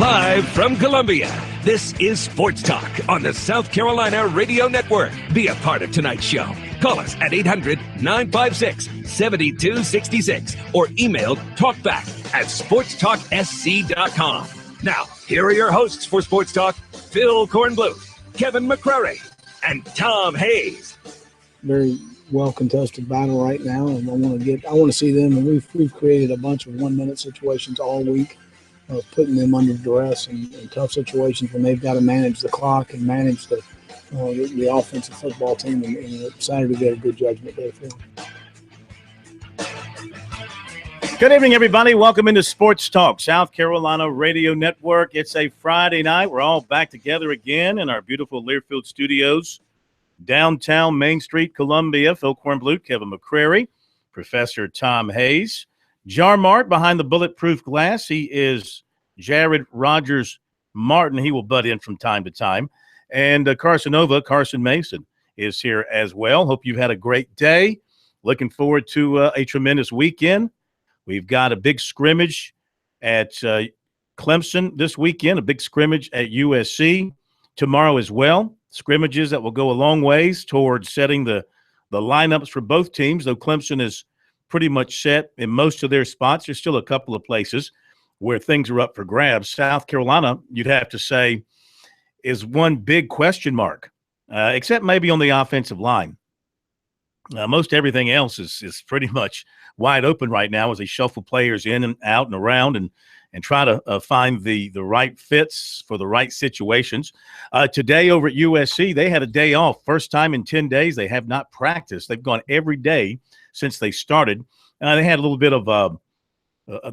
Live from Columbia, this is Sports Talk on the South Carolina Radio Network. Be a part of tonight's show. Call us at 800-956-7266 or email talkback@sportstalksc.com. Now, here are your hosts for Sports Talk, Phil Kornbluth, Kevin McCrary, and Tom Hayes. Very well contested battle right now, and I want to see them. And we've created a bunch of 1-minute situations all week, putting them under duress in tough situations when they've got to manage the clock and manage the offensive football team. And Saturday they had a good judgment there, Phil. Good evening, everybody. Welcome into Sports Talk, South Carolina Radio Network. It's a Friday night. We're all back together again in our beautiful Learfield studios, downtown Main Street, Columbia. Phil Kornbluth, Kevin McCrary, Professor Tom Hayes. Jarmart behind the bulletproof glass. He is Jared Rogers Martin. He will butt in from time to time. And Carson Mason is here as well. Hope you've had a great day. Looking forward to a tremendous weekend. We've got a big scrimmage at Clemson this weekend, a big scrimmage at USC tomorrow as well. Scrimmages that will go a long ways towards setting the lineups for both teams, though Clemson is pretty much set in most of their spots. There's still a couple of places where things are up for grabs. South Carolina, you'd have to say, is one big question mark, except maybe on the offensive line. Most everything else is pretty much wide open right now as they shuffle players in and out and around and try to find the right fits for the right situations. Today over at USC, they had a day off. First time in 10 days they have not practiced. They've gone every day since they started. They had a little bit of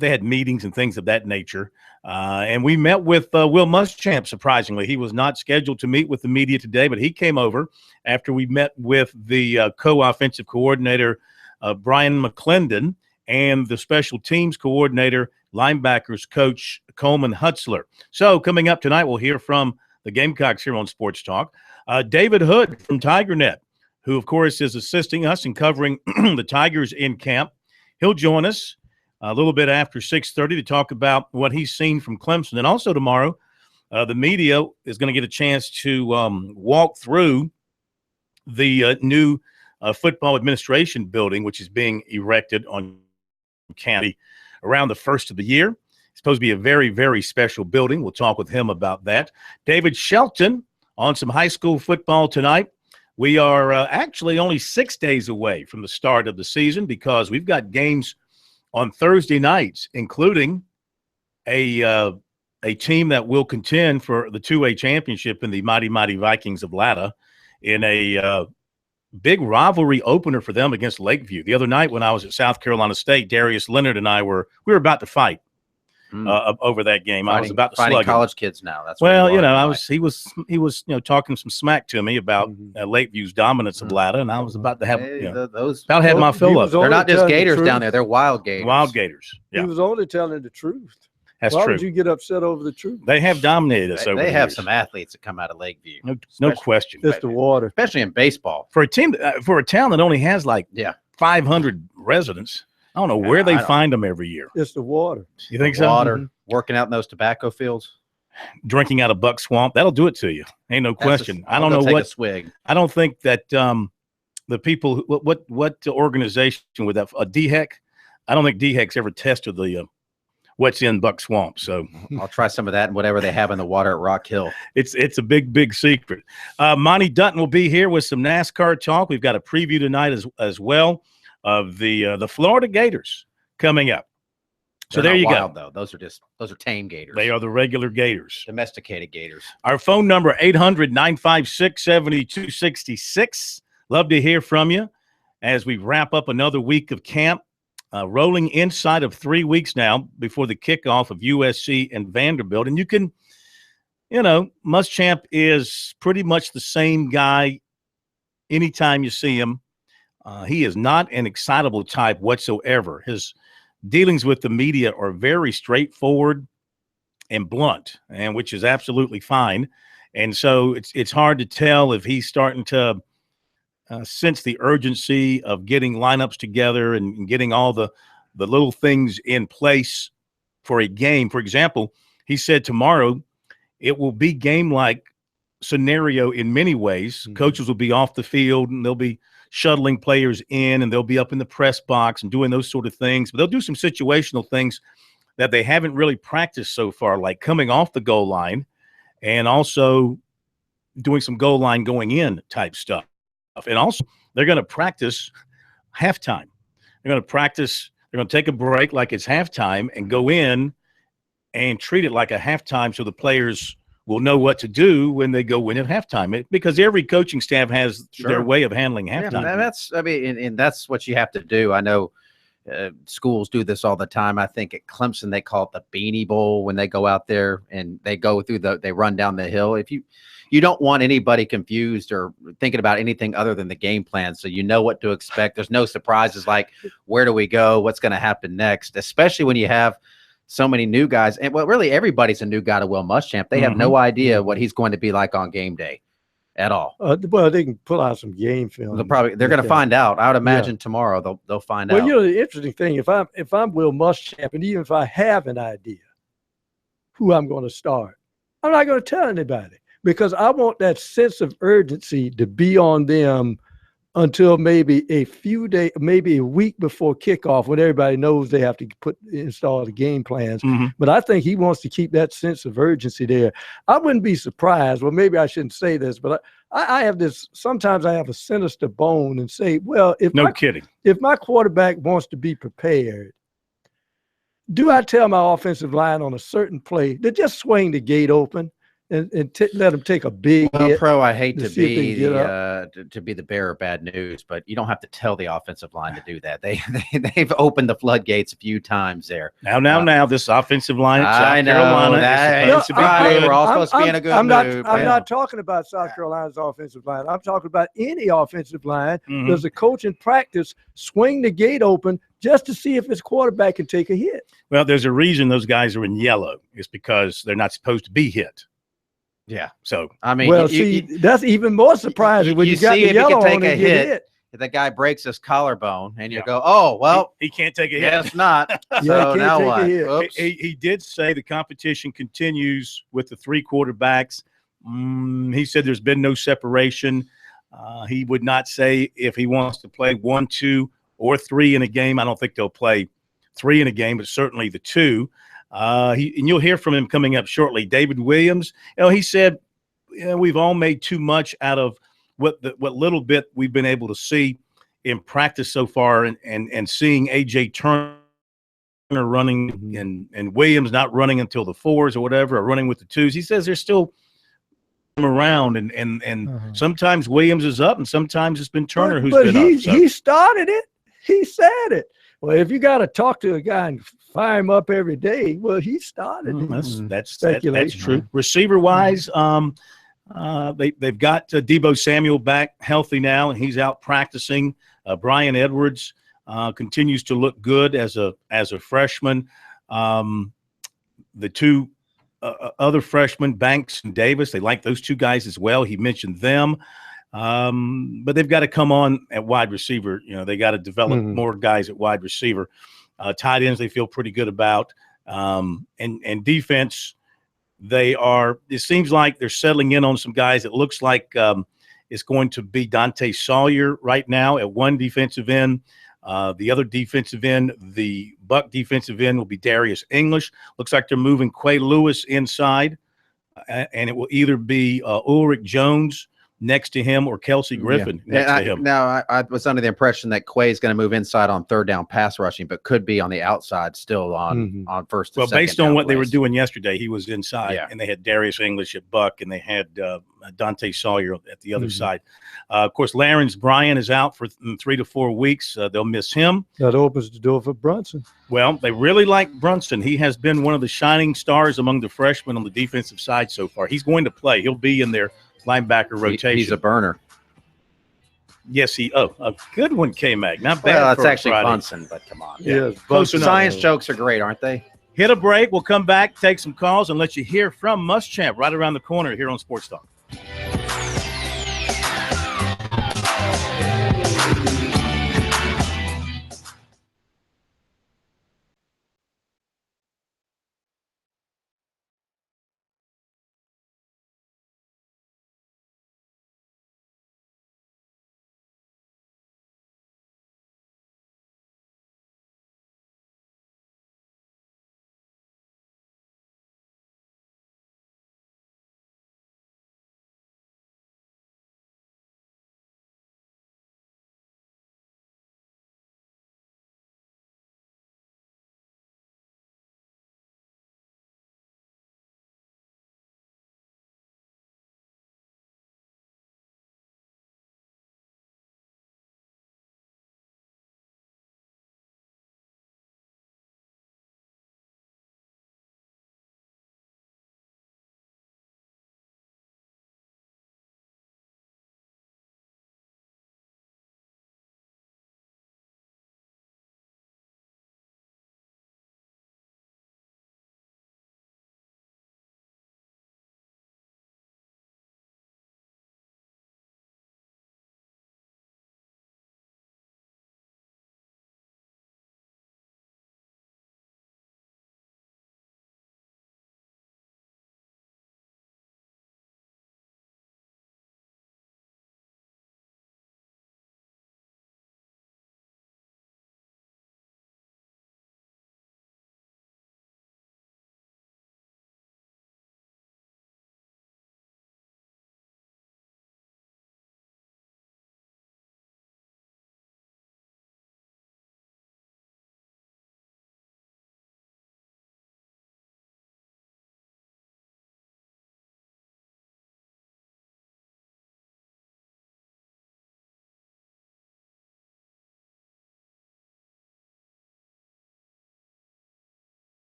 they had meetings and things of that nature. And we met with Will Muschamp, surprisingly. He was not scheduled to meet with the media today, but he came over after we met with the co-offensive coordinator, Brian McClendon, and the special teams coordinator, linebackers coach Coleman Hutzler. So coming up tonight, we'll hear from the Gamecocks here on Sports Talk. David Hood from TigerNet, who, of course, is assisting us in covering the Tigers in camp. He'll join us a little bit after 6:30 to talk about what he's seen from Clemson. And also tomorrow, the media is going to get a chance to walk through the new football administration building, which is being erected on campus around the first of the year. It's supposed to be a very, very special building. We'll talk with him about that. David Shelton on some high school football tonight. We are actually only 6 days away from the start of the season because we've got games on Thursday nights, including a team that will contend for the 2A championship in the Mighty Vikings of Latta in a big rivalry opener for them against Lakeview. The other night when I was at South Carolina State, Darius Leonard and I were about to fight over that game. I was about to slug college kids now. That's well, you know, he was talking some smack to me about Lakeview's dominance of Latta, and I was about to have about had my fill up. They're not just Gators down there; they're wild Gators. Wild Gators. Yeah. He was only telling the truth. That's Why true. would you get upset over the truth? They have dominated us over the They have years. some athletes that come out of Lakeview. No question. Just the water. Especially in baseball. For a team, for a town that only has like 500 residents, I don't know where they find them every year. It's the water. You think so? Water, working out in those tobacco fields. Drinking out of Buck Swamp, that'll do it to you. Ain't no question. I don't know what swig. I don't think that the people, what organization would that, a DHEC? I don't think DHEC's ever tested the what's in Buck Swamp. So I'll try some of that and whatever they have in the water at Rock Hill. It's a big secret. Monty Dutton will be here with some NASCAR talk. We've got a preview tonight as well of the Florida Gators coming up. So there you wild, go. Though. Those are tame Gators. They are the regular Gators. Domesticated Gators. Our phone number, 800-956-7266. Love to hear from you as we wrap up another week of camp. Rolling inside of 3 weeks now before the kickoff of USC and Vanderbilt. And you can, Muschamp is pretty much the same guy anytime you see him. He is not an excitable type whatsoever. His dealings with the media are very straightforward and blunt, and which is absolutely fine. And so it's hard to tell if he's starting to sense the urgency of getting lineups together and getting all the little things in place for a game. For example, he said tomorrow it will be game-like scenario in many ways. Mm-hmm. Coaches will be off the field, and they'll be shuttling players in, and they'll be up in the press box and doing those sort of things. But they'll do some situational things that they haven't really practiced so far, like coming off the goal line and also doing some goal line going in type stuff. And also they're going to practice halftime. They're going to practice. They're going to take a break like it's halftime and go in and treat it like a halftime so the players will know what to do when they go in at halftime. Because every coaching staff has their way of handling halftime. Yeah, and that's what you have to do. I know schools do this all the time. I think at Clemson they call it the Beanie Bowl when they go out there and they go through they run down the hill. If you don't want anybody confused or thinking about anything other than the game plan, so you know what to expect. There's no surprises like where do we go, what's going to happen next, especially when you have so many new guys. And well, really everybody's a new guy to Will Muschamp. They have no idea what he's going to be like on game day at all. Well, they can pull out some game film. They're going to find out. I would imagine tomorrow they'll find out. Well, you know, the interesting thing, if I'm Will Muschamp, and even if I have an idea who I'm going to start, I'm not going to tell anybody, because I want that sense of urgency to be on them until maybe a few days, maybe a week before kickoff, when everybody knows they have to install the game plans. Mm-hmm. But I think he wants to keep that sense of urgency there. I wouldn't be surprised. Well, maybe I shouldn't say this, but I have this. Sometimes I have a sinister bone and say, well, if my quarterback wants to be prepared, do I tell my offensive line on a certain play to just swing the gate open and let them take a big hit? Pro, I hate to be the bearer of bad news, but you don't have to tell the offensive line to do that. They've opened the floodgates a few times there. Now, this offensive line at South Carolina is supposed to be good. We're all supposed to be in a good mood. I'm not talking about South Carolina's offensive line. I'm talking about any offensive line. Mm-hmm. Does a coach in practice swing the gate open just to see if his quarterback can take a hit? Well, there's a reason those guys are in yellow. It's because they're not supposed to be hit. Yeah. So, I mean, that's even more surprising when you got the yellow on and get hit. If the guy breaks his collarbone and you go, oh, well, he can't take a hit. Yes, not. So now what? He did say the competition continues with the three quarterbacks. He said there's been no separation. He would not say if he wants to play 1, 2, or 3 in a game. I don't think they'll play 3 in a game, but certainly the 2. And you'll hear from him coming up shortly. David Williams, he said, we've all made too much out of what little bit we've been able to see in practice so far, and seeing AJ Turner running and Williams not running until the 4s or whatever, or running with the 2s. He says there's still around, and sometimes Williams is up, and sometimes it's been Turner who's been up. So. He started it. He said it. Well, if you got to talk to a guy and fire him up every day, well, he started. That's true. Receiver wise, they've got Deebo Samuel back healthy now, and he's out practicing. Brian Edwards continues to look good as a freshman. The 2 other freshmen, Banks and Davis, they like those 2 guys as well. He mentioned them. But they've got to come on at wide receiver. They got to develop more guys at wide receiver. Tight ends they feel pretty good about. And defense, it seems like they're settling in on some guys. It looks like it's going to be Dante Sawyer right now at one defensive end. The other defensive end, the Buck defensive end, will be Darius English. Looks like they're moving Quay Lewis inside, and it will either be Ulrich Jones next to him or Kelsey Griffin next to him. Now, I was under the impression that Quay is going to move inside on third down pass rushing, but could be on the outside still on first and second. Well, based on what they were doing yesterday, he was inside, and they had Darius English at Buck, and they had Dante Sawyer at the other side. Of course, Lawrence Bryan is out for 3 to 4 weeks. They'll miss him. That opens the door for Brunson. Well, they really like Brunson. He has been one of the shining stars among the freshmen on the defensive side so far. He's going to play. He'll be in their linebacker rotation. He's a burner. Yes, a good one, K-Mag. Not bad. Well, that's actually Bunsen, but come on. Yeah, close enough. Science jokes are great, aren't they? Hit a break. We'll come back, take some calls, and let you hear from Muschamp right around the corner here on Sports Talk.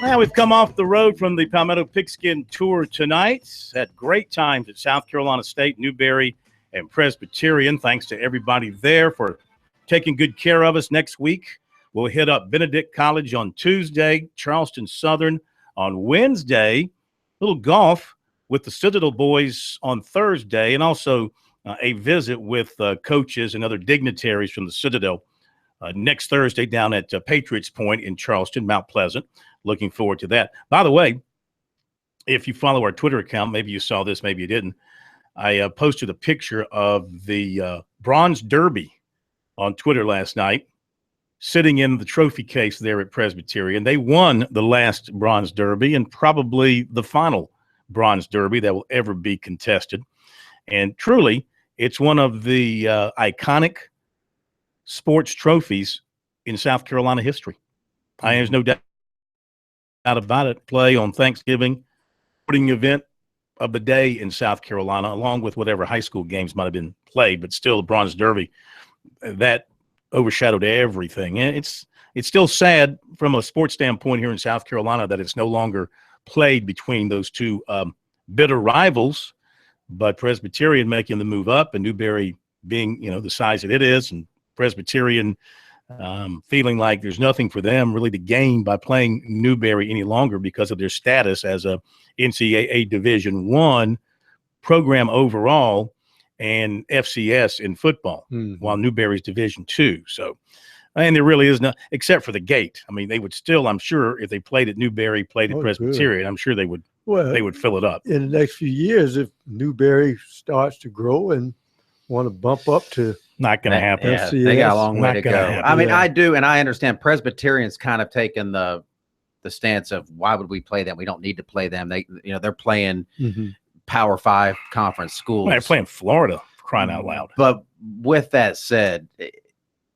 Well, we've come off the road from the Palmetto Pigskin Tour tonight. Had great times at South Carolina State, Newberry, and Presbyterian. Thanks to everybody there for taking good care of us. Next week, we'll hit up Benedict College on Tuesday, Charleston Southern on Wednesday, a little golf with the Citadel boys on Thursday, and also a visit with coaches and other dignitaries from the Citadel next Thursday down at Patriots Point in Charleston, Mount Pleasant. Looking forward to that. By the way, if you follow our Twitter account, maybe you saw this, maybe you didn't. I posted a picture of the Bronze Derby on Twitter last night, sitting in the trophy case there at Presbyterian. They won the last Bronze Derby and probably the final Bronze Derby that will ever be contested. And truly, it's one of the iconic sports trophies in South Carolina history. There's no doubt about it. Play on Thanksgiving, sporting event of the day in South Carolina, along with whatever high school games might have been played, but still the Bronze Derby, that overshadowed everything. And it's still sad from a sports standpoint here in South Carolina that it's no longer played between those two bitter rivals, but Presbyterian making the move up and Newberry being, the size that it is, and Presbyterian feeling like there's nothing for them really to gain by playing Newberry any longer because of their status as a NCAA Division I program overall and FCS in football, while Newberry's Division II. So, and there really is no, except for the gate. I mean, they would still, I'm sure, if they played at Newberry, played at Presbyterian, good. I'm sure they would fill it up. In the next few years, if Newberry starts to grow and want to bump up to not going to happen. Yeah, they got a long way to go. I mean, yeah. I do, and I understand Presbyterian's kind of taken the stance of why would we play them? We don't need to play them. They're playing Power 5 conference schools. Well, they're playing Florida, crying out loud. But with that said,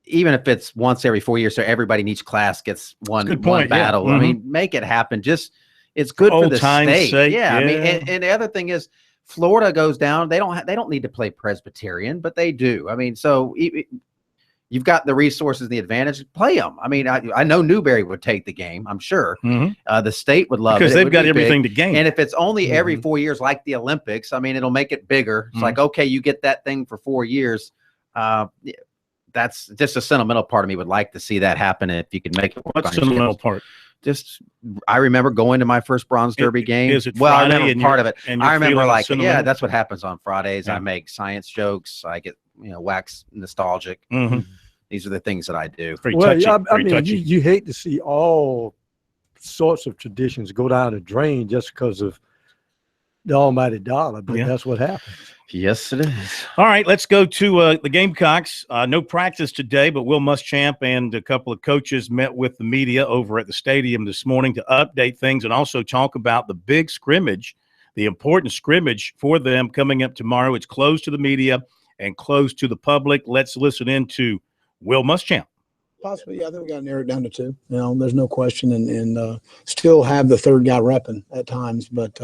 even if it's once every 4 years, so everybody in each class gets one battle. Yeah. I mean, make it happen. Just it's good for the state. Sake, yeah, I mean, and the other thing is, Florida goes down. They don't need to play Presbyterian, but they do. I mean, so you've got the resources, the advantage. Play them. I mean, I know Newberry would take the game. I'm sure the state would love it because they've got everything to gain. And if it's only every 4 years, like the Olympics, I mean, it'll make it bigger. It's like, okay, you get that thing for 4 years. That's just a sentimental part of me would like to see that happen. If you can make it work. What's sentimental part? I remember going to my first Bronze Derby game. Is it well, Friday I remember part of it. I remember that's what happens on Fridays. Yeah. I make science jokes. I get, wax nostalgic. These are the things that I do. You hate to see all sorts of traditions go down the drain just because of the almighty dollar, but that's what happens. Yes, it is. All right, let's go to the Gamecocks. No practice today, but Will Muschamp and a couple of coaches met with the media over at the stadium this morning to update things and also talk about the big scrimmage, the important scrimmage for them coming up tomorrow. It's closed to the media and closed to the public. Let's listen in to Will Muschamp. Possibly, yeah. I think we got to narrow it down to two. There's no question, and still have the third guy repping at times, but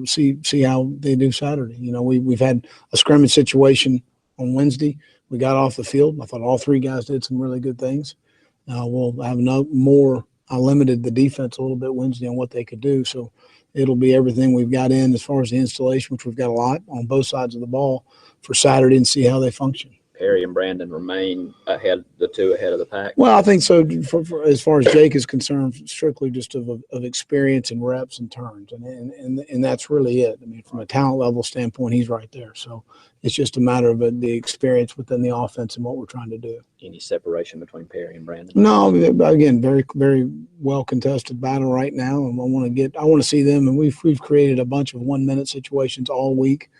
see how they do Saturday. We've had a scrimmage situation on Wednesday. We got off the field. I thought all three guys did some really good things. We'll have more. I limited the defense a little bit Wednesday on what they could do. So it'll be everything we've got in as far as the installation, which we've got a lot on both sides of the ball for Saturday, and see how they function. Perry and Brandon remain the two ahead of the pack? Well, I think so. For as far as Jake is concerned, strictly just of experience and reps and turns, and that's really it. I mean, from a talent level standpoint, he's right there. So it's just a matter of the experience within the offense and what we're trying to do. Any separation between Perry and Brandon? No, again, very, very well contested battle right now, and I want to see them. And we've created a bunch of 1 minute situations all week,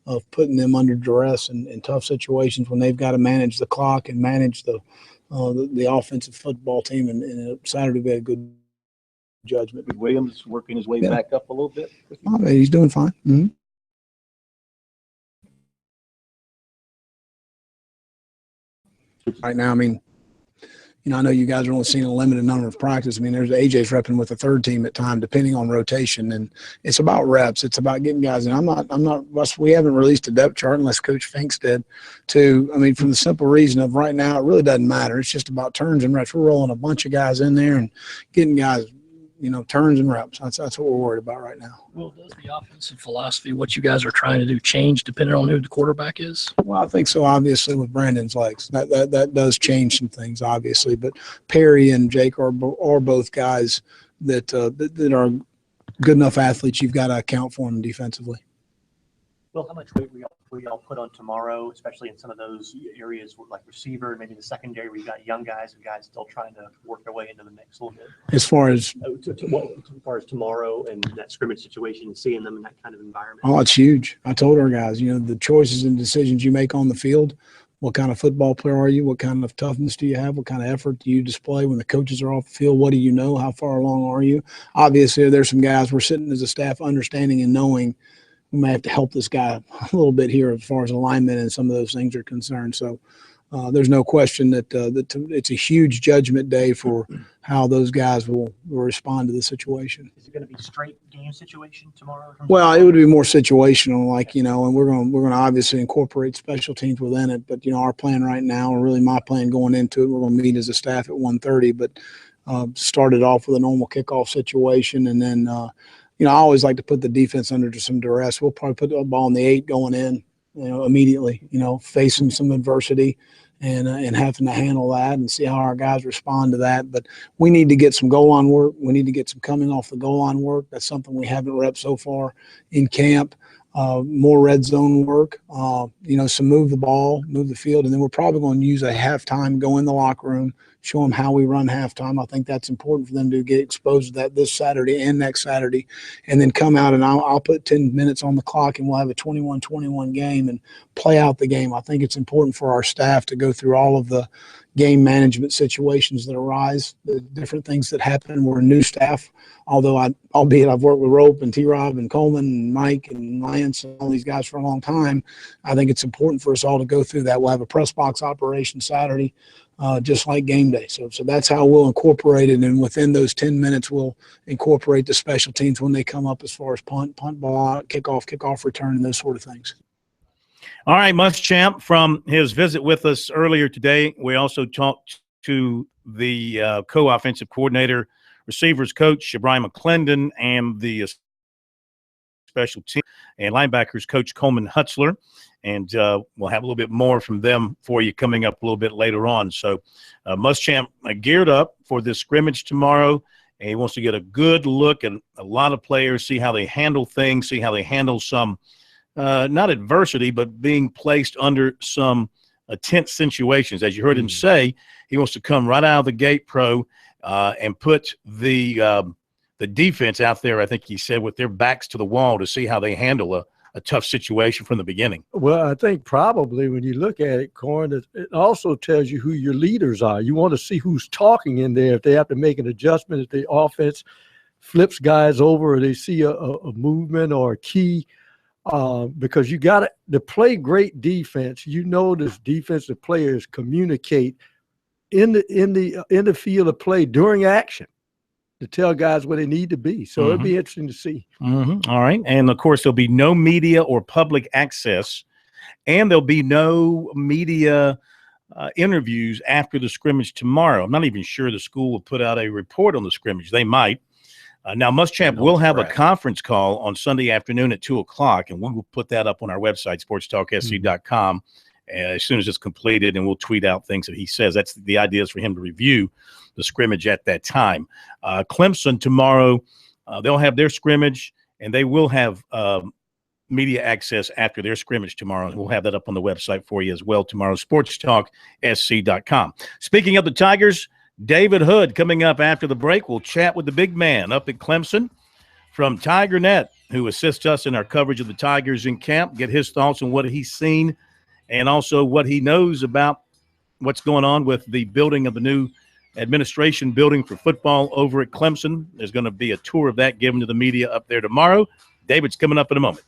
of putting them under duress in tough situations when they've got to manage the clock and manage the offensive football team. And Saturday we had good judgment. Williams working his way back up a little bit. He's doing fine. Mm-hmm. Right now, I mean, I know you guys are only seeing a limited number of practice. I mean, there's AJ's repping with the third team at time, depending on rotation, and it's about reps. It's about getting guys. And we haven't released a depth chart unless Coach Finks did. From the simple reason of right now, it really doesn't matter. It's just about turns and reps. We're rolling a bunch of guys in there and getting guys, turns and reps. That's what we're worried about right now. Well, does the offensive philosophy, what you guys are trying to do, change depending on who the quarterback is? Well, I think so, obviously, with Brandon's legs. That does change some things, obviously. But Perry and Jake are both guys that are good enough athletes. You've got to account for them defensively. Will, how much weight will y'all put on tomorrow, especially in some of those areas like receiver, maybe the secondary, where you got young guys and guys still trying to work their way into the mix a little bit? As far as tomorrow and that scrimmage situation and seeing them in that kind of environment? Oh, it's huge. I told our guys, the choices and decisions you make on the field, what kind of football player are you? What kind of toughness do you have? What kind of effort do you display when the coaches are off the field? What do you know? How far along are you? Obviously, there's some guys we're sitting as a staff understanding and knowing we may have to help this guy a little bit here as far as alignment and some of those things are concerned. So there's no question that it's a huge judgment day for how those guys will respond to the situation. Is it going to be straight game situation tomorrow? Well, it would be more situational, and we're going to obviously incorporate special teams within it. But our plan right now, or really my plan going into it, we're going to meet as a staff at 1:30. But started off with a normal kickoff situation, and then. I always like to put the defense under some duress. We'll probably put the ball in the 8 going in, immediately, facing some adversity and having to handle that and see how our guys respond to that. But we need to get some goal line work. We need to get some coming off the goal line work. That's something we haven't repped so far in camp. More red zone work, some move the ball, move the field. And then we're probably going to use a halftime, go in the locker room, show them how we run halftime. I think that's important for them to get exposed to that this Saturday and next Saturday, and then come out and I'll put 10 minutes on the clock and we'll have a 21-21 game and play out the game. I think it's important for our staff to go through all of the game management situations that arise, the different things that happen. We're a new staff, albeit I've worked with Rope and T-Rob and Coleman and Mike and Lance and all these guys for a long time. I think it's important for us all to go through that. We'll have a press box operation Saturday, just like game day. So that's how we'll incorporate it. And within those 10 minutes, we'll incorporate the special teams when they come up as far as punt ball, kickoff return, and those sort of things. All right, Muschamp, from his visit with us earlier today, we also talked to the co-offensive coordinator, receivers coach, Brian McClendon, and the special team and linebackers coach, Coleman Hutzler. And we'll have a little bit more from them for you coming up a little bit later on. So Muschamp geared up for this scrimmage tomorrow, and he wants to get a good look at a lot of players, see how they handle things, see how they handle some not adversity, but being placed under some tense situations. As you heard him say, he wants to come right out of the gate pro and put the defense out there, I think he said, with their backs to the wall to see how they handle a tough situation from the beginning. Well, I think probably when you look at it, Corn, it also tells you who your leaders are. You want to see who's talking in there. If they have to make an adjustment, if the offense flips guys over or they see a movement or a key, because you got to play great defense. This defensive players communicate in the field of play during action to tell guys where they need to be. So it'll be interesting to see. All right. And of course, there'll be no media or public access, and there'll be no media interviews after the scrimmage tomorrow. I'm not even sure the school will put out a report on the scrimmage. They might. Now, Muschamp will have a conference call on Sunday afternoon at 2 o'clock, and we'll put that up on our website, SportsTalkSC.com, as soon as it's completed, and we'll tweet out things that he says. That's the idea, is for him to review the scrimmage at that time. Clemson tomorrow, they'll have their scrimmage, and they will have media access after their scrimmage tomorrow, and we'll have that up on the website for you as well tomorrow, SportsTalkSC.com. Speaking of the Tigers, David Hood coming up after the break. We'll chat with the big man up at Clemson from TigerNet, who assists us in our coverage of the Tigers in camp, get his thoughts on what he's seen and also what he knows about what's going on with the building of the new administration building for football over at Clemson. There's going to be a tour of that given to the media up there tomorrow. David's coming up in a moment.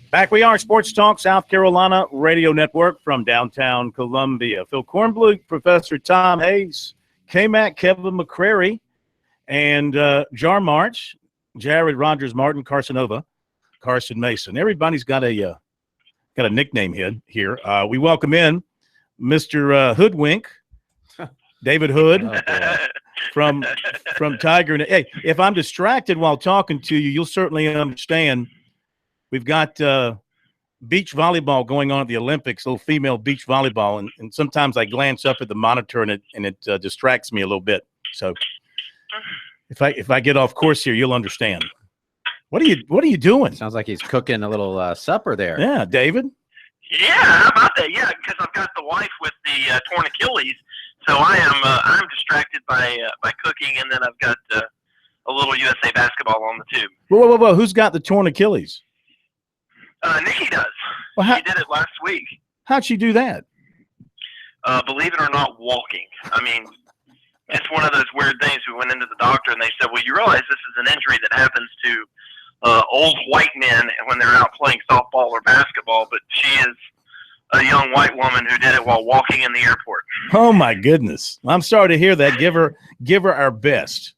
Back we are, Sports Talk South Carolina Radio Network from downtown Columbia. Phil Kornbluth, Professor Tom Hayes, K-Mac, Kevin McCrary, and Jar March, Jared Rogers Martin, Carson Mason. Everybody's got a nickname here. We welcome in Mr. Hoodwink, David Hood, from Tiger. Hey, if I'm distracted while talking to you, you'll certainly understand. We've got beach volleyball going on at the Olympics, little female beach volleyball, and sometimes I glance up at the monitor and it distracts me a little bit. So if I get off course here, you'll understand. What are you doing? Sounds like he's cooking a little supper there. Yeah, David. Yeah, how about that? Yeah, because I've got the wife with the torn Achilles, so I'm distracted by cooking, and then I've got a little USA basketball on the tube. Whoa! Who's got the torn Achilles? Nikki does. Well, she did it last week. How'd she do that? Believe it or not, walking. I mean, it's one of those weird things. We went into the doctor, and they said, well, you realize this is an injury that happens to old white men when they're out playing softball or basketball, but she is a young white woman who did it while walking in the airport. Oh, my goodness. I'm sorry to hear that. Give her our best.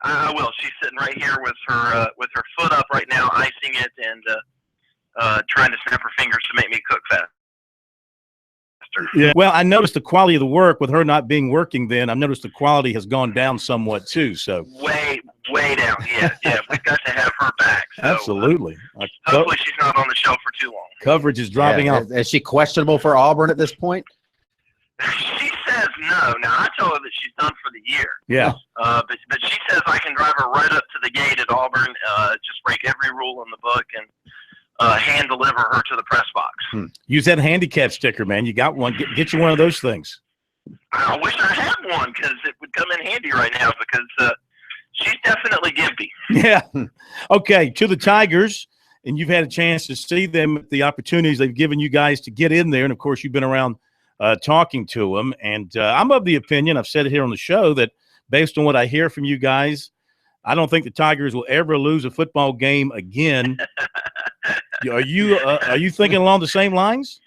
I will. She's sitting right here with her foot up right now, icing it and trying to snap her fingers to make me cook faster. Yeah. Well, I noticed the quality of the work with her not being working then. I've noticed the quality has gone down somewhat too. So way down. Yeah. We've got to have her back. So, absolutely. Hopefully she's not on the show for too long. Coverage is dropping off. Is she questionable for Auburn at this point? She says no. Now, I told her that she's done for the year. Yeah. But she says I can drive her right up to the gate at Auburn, just break every rule in the book, and hand deliver her to the press box. Use that handicap sticker, man. You got one. Get you one of those things. I wish I had one because it would come in handy right now because she's definitely gimpy. Yeah. Okay, to the Tigers, and you've had a chance to see them, the opportunities they've given you guys to get in there, and, of course, you've been around talking to them. And I'm of the opinion, I've said it here on the show, that based on what I hear from you guys, I don't think the Tigers will ever lose a football game again. Are you thinking along the same lines?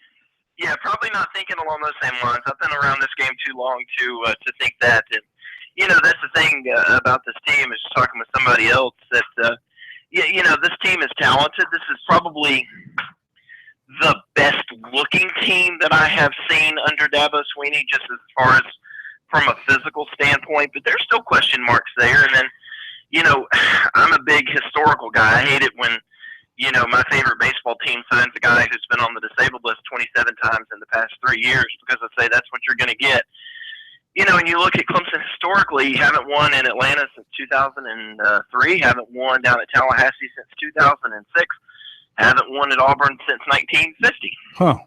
Yeah, probably not thinking along those same lines. I've been around this game too long to think that. And that's the thing about this team. Is just talking with somebody else that this team is talented. This is probably the best looking team that I have seen under Dabo Swinney, just as far as from a physical standpoint. But there's still question marks there. And then, I'm a big historical guy. I hate it when my favorite baseball team signs a guy who's been on the disabled list 27 times in the past 3 years, because I say that's what you're going to get. And you look at Clemson historically, haven't won in Atlanta since 2003, haven't won down at Tallahassee since 2006, haven't won at Auburn since 1950. Huh.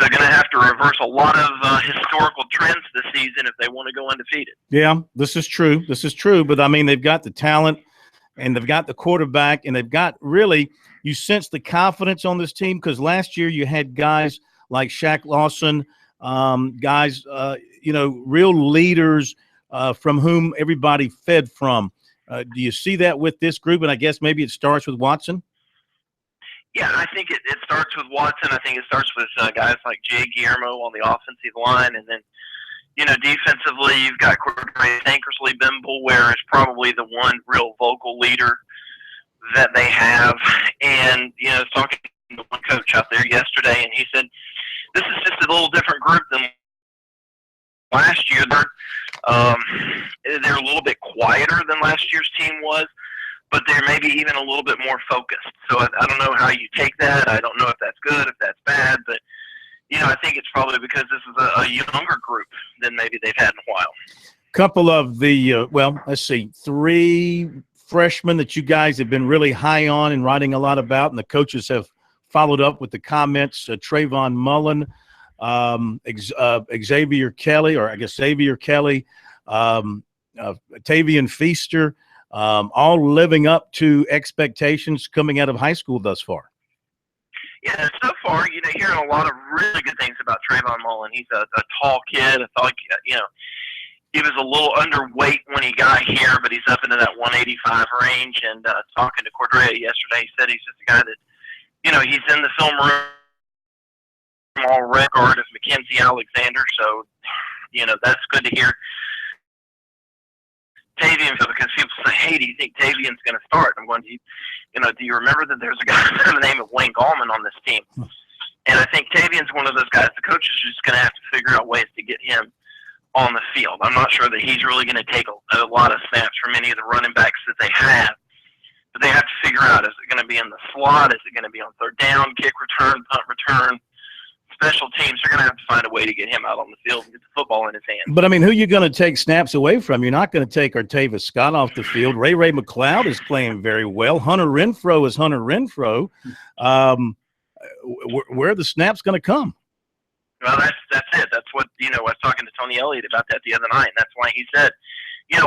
So going to have to reverse a lot of historical trends this season if they want to go undefeated. Yeah, this is true. But, I mean, they've got the talent, and they've got the quarterback, and they've got really – you sense the confidence on this team, because last year you had guys like Shaq Lawson, guys, real leaders from whom everybody fed from. Do you see that with this group? And I guess maybe it starts with Watson? Yeah, I think it starts with Watson. I think it starts with guys like Jay Guillermo on the offensive line. And then, defensively, you've got quarterback Tankersley. Bimbleware is probably the one real vocal leader that they have. And, I was talking to one coach out there yesterday, and he said, this is just a little different group than last year. They're a little bit quieter than last year's team was, but they're maybe even a little bit more focused. So I don't know how you take that. I don't know if that's good, if that's bad, but I think it's probably because this is a younger group than maybe they've had in a while. Couple of the, 3 freshmen that you guys have been really high on and writing a lot about, and the coaches have followed up with the comments. Trayvon Mullen, Xavier Kelly, Tavian Feaster, all living up to expectations coming out of high school thus far. Yeah, so far, hearing a lot of really good things about Trayvon Mullen. He's a tall kid. I thought, he was a little underweight when he got here, but he's up into that 185 range. And talking to Cordrea yesterday, he said he's just a guy that, he's in the film room all record of Mackenzie Alexander. So, that's good to hear. Tavian, because people say, hey, do you think Tavian's going to start? I'm going, do you remember that there's a guy by the name of Wayne Gallman on this team? And I think Tavian's one of those guys the coach is just going to have to figure out ways to get him on the field. I'm not sure that he's really going to take a lot of snaps from any of the running backs that they have. But they have to figure out, is it going to be in the slot? Is it going to be on third down, kick return, punt return? Special teams are going to have to find a way to get him out on the field and get the football in his hands. But, I mean, who are you going to take snaps away from? You're not going to take Artavis Scott off the field. Ray McLeod is playing very well. Hunter Renfrow is Hunter Renfrow. Where are the snaps going to come? Well, that's it. That's what, I was talking to Tony Elliott about that the other night, and that's why he said,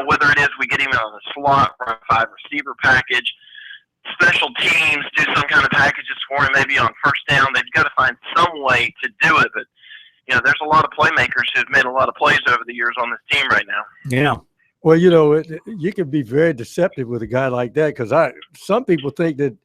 whether it is we get him on the slot, run 5 receiver package, special teams do some kind of packages for him, maybe on first down. They've got to find some way to do it. But, there's a lot of playmakers who've made a lot of plays over the years on this team right now. Yeah. Well, you can be very deceptive with a guy like that because some people think that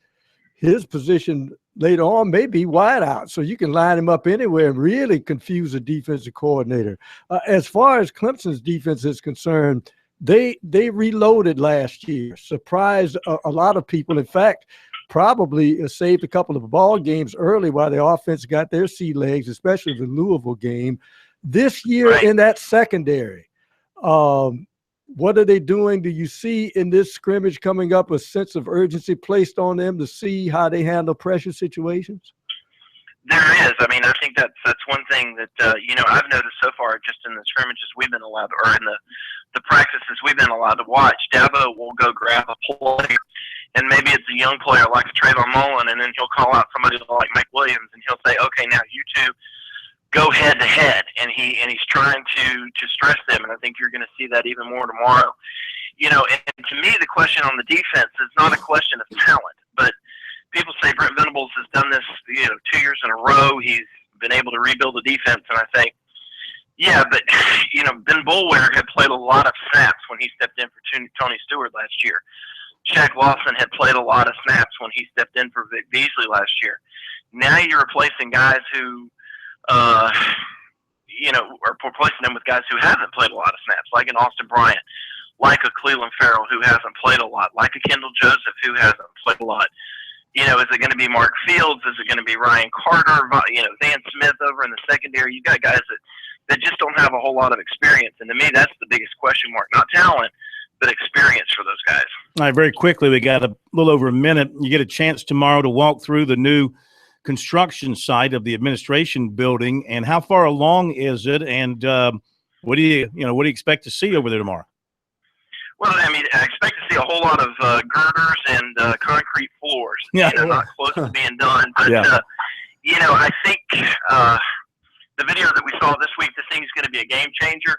his position later on may be wide out. So you can line him up anywhere and really confuse the defensive coordinator. As far as Clemson's defense is concerned, They reloaded last year, surprised a lot of people. In fact, probably saved a couple of ball games early while the offense got their sea legs, especially the Louisville game. This year in that secondary, what are they doing? Do you see in this scrimmage coming up a sense of urgency placed on them to see how they handle pressure situations? There is. I mean, I think that's one thing that, I've noticed so far just in the scrimmages we've been allowed to, or in the practices we've been allowed to watch. Dabo will go grab a player, and maybe it's a young player like Trayvon Mullen, and then he'll call out somebody like Mike Williams, and he'll say, okay, now you two go head to head, and he's trying to stress them, and I think you're going to see that even more tomorrow. And to me, the question on the defense is not a question of talent, but people say Brent Venables has done this, 2 years in a row. He's been able to rebuild the defense, and I say, yeah, but, Ben Boulware had played a lot of snaps when he stepped in for Tony Stewart last year. Shaq Lawson had played a lot of snaps when he stepped in for Vic Beasley last year. Now you're replacing guys who, are replacing them with guys who haven't played a lot of snaps, like an Austin Bryant, like a Cleveland Farrell who hasn't played a lot, like a Kendall Joseph who hasn't played a lot. Is it going to be Mark Fields? Is it going to be Ryan Carter? Van Smith over in the secondary? You got guys that just don't have a whole lot of experience. And to me, that's the biggest question mark. Not talent, but experience for those guys. All right, very quickly, we got a little over a minute. You get a chance tomorrow to walk through the new construction site of the administration building. And how far along is it? And what do you expect to see over there tomorrow? Well, I mean, I expect to see a whole lot of girders and concrete floors. Yeah. Not close to being done. But, I think the video that we saw this week, this thing is going to be a game changer.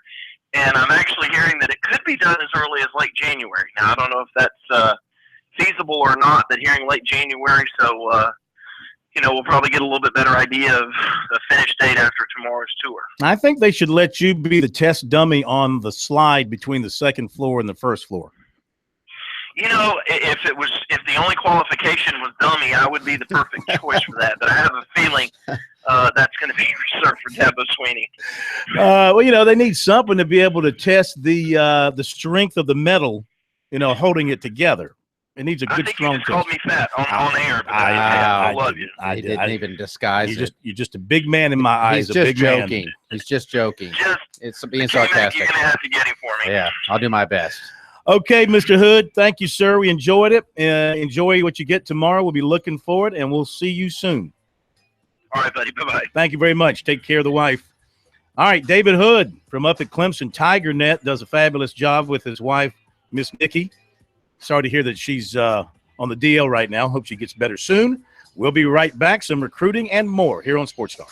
And I'm actually hearing that it could be done as early as late January. Now, I don't know if that's feasible or not, but hearing late January. So, we'll probably get a little bit better idea of the finish date after tomorrow's tour. I think they should let you be the test dummy on the slide between the second floor and the first floor. If the only qualification was dummy, I would be the perfect choice for that. But I have a feeling that's going to be reserved for Dabo Sweeney. They need something to be able to test the strength of the metal, holding it together. It needs a good, strong test. Called me fat on air. But I love you. He didn't even disguise it. You're just a big man in my eyes. He's just joking. He's just joking. It's being sarcastic. You're going to have to get him for me. Yeah, I'll do my best. Okay, Mr. Hood, thank you, sir. We enjoyed it. Enjoy what you get tomorrow. We'll be looking for it, and we'll see you soon. All right, buddy. Bye-bye. Thank you very much. Take care of the wife. All right, David Hood from up at Clemson Tiger Net does a fabulous job with his wife, Miss Nikki. Sorry to hear that she's on the DL right now. Hope she gets better soon. We'll be right back. Some recruiting and more here on Sports Talk.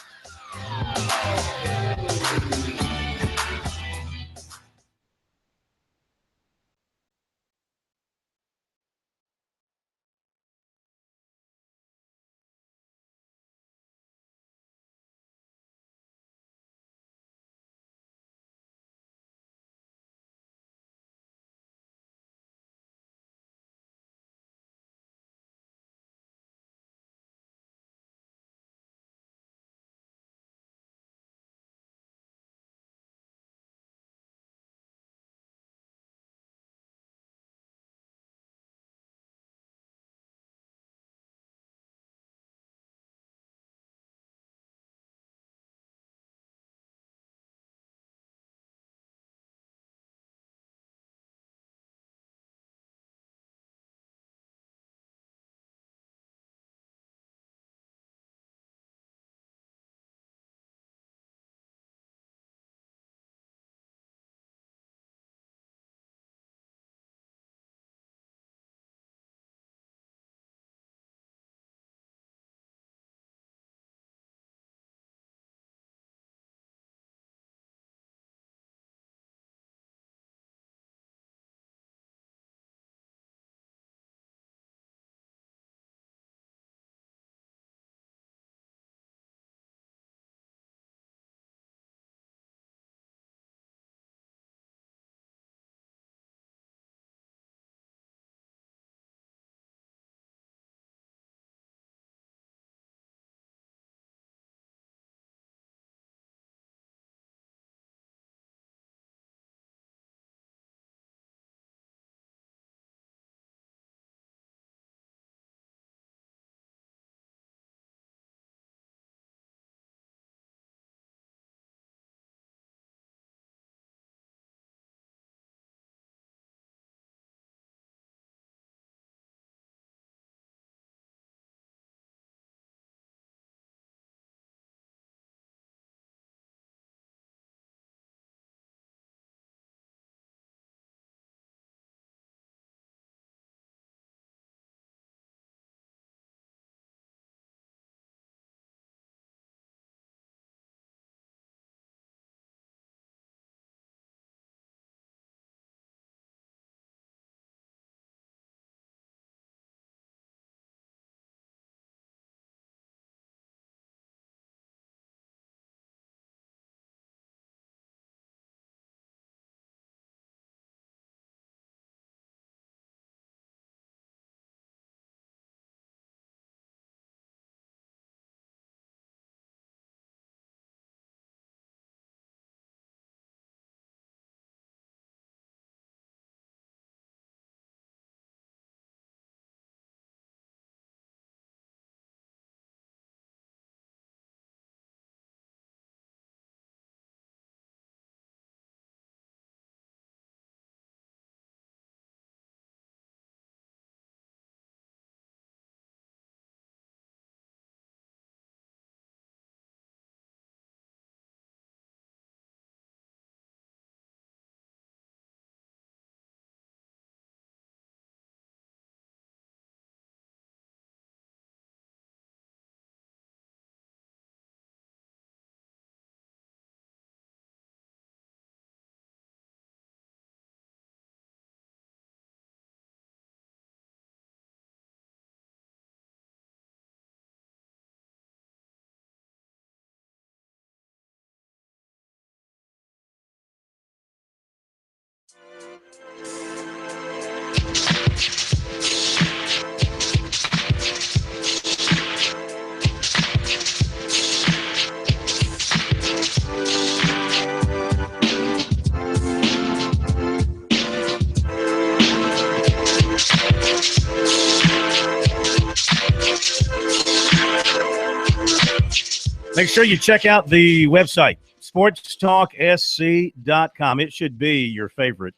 Make sure you check out the website, SportsTalkSC.com. It should be your favorite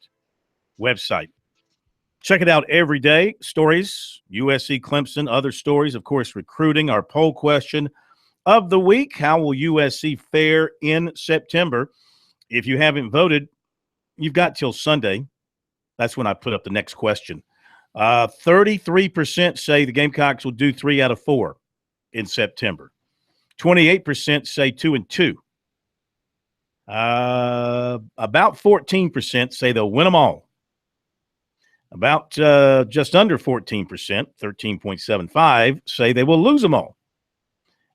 website. Check it out every day. Stories, USC, Clemson, other stories, of course, recruiting. Our poll question of the week, how will USC fare in September? If you haven't voted, you've got till Sunday. That's when I put up the next question. 33% say the Gamecocks will do 3 out of 4 in September. 28% say 2-2. About 14% say they'll win them all. About just under 14%, 13.75, say they will lose them all.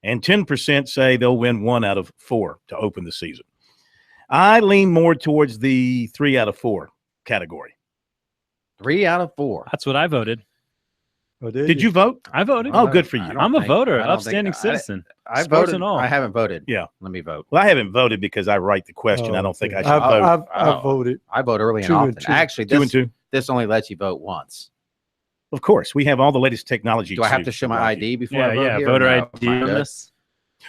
And 10% say they'll win 1 out of 4 to open the season. I lean more towards the 3 out of 4 category. 3 out of 4. That's what I voted. Oh, did you vote? I voted. Oh, good for you. I'm a voter, upstanding citizen. I Sports voted. and all. I haven't voted. Yeah. Let me vote. Well, I haven't voted because I write the question. I don't think I should vote. I've voted. I vote early and 2 often. and 2. Actually, 2 and 2. This only lets you vote once. Of course, we have all the latest technology. Do I have to show my ID before I vote? Yeah, here? voter No, ID I'm on good. this.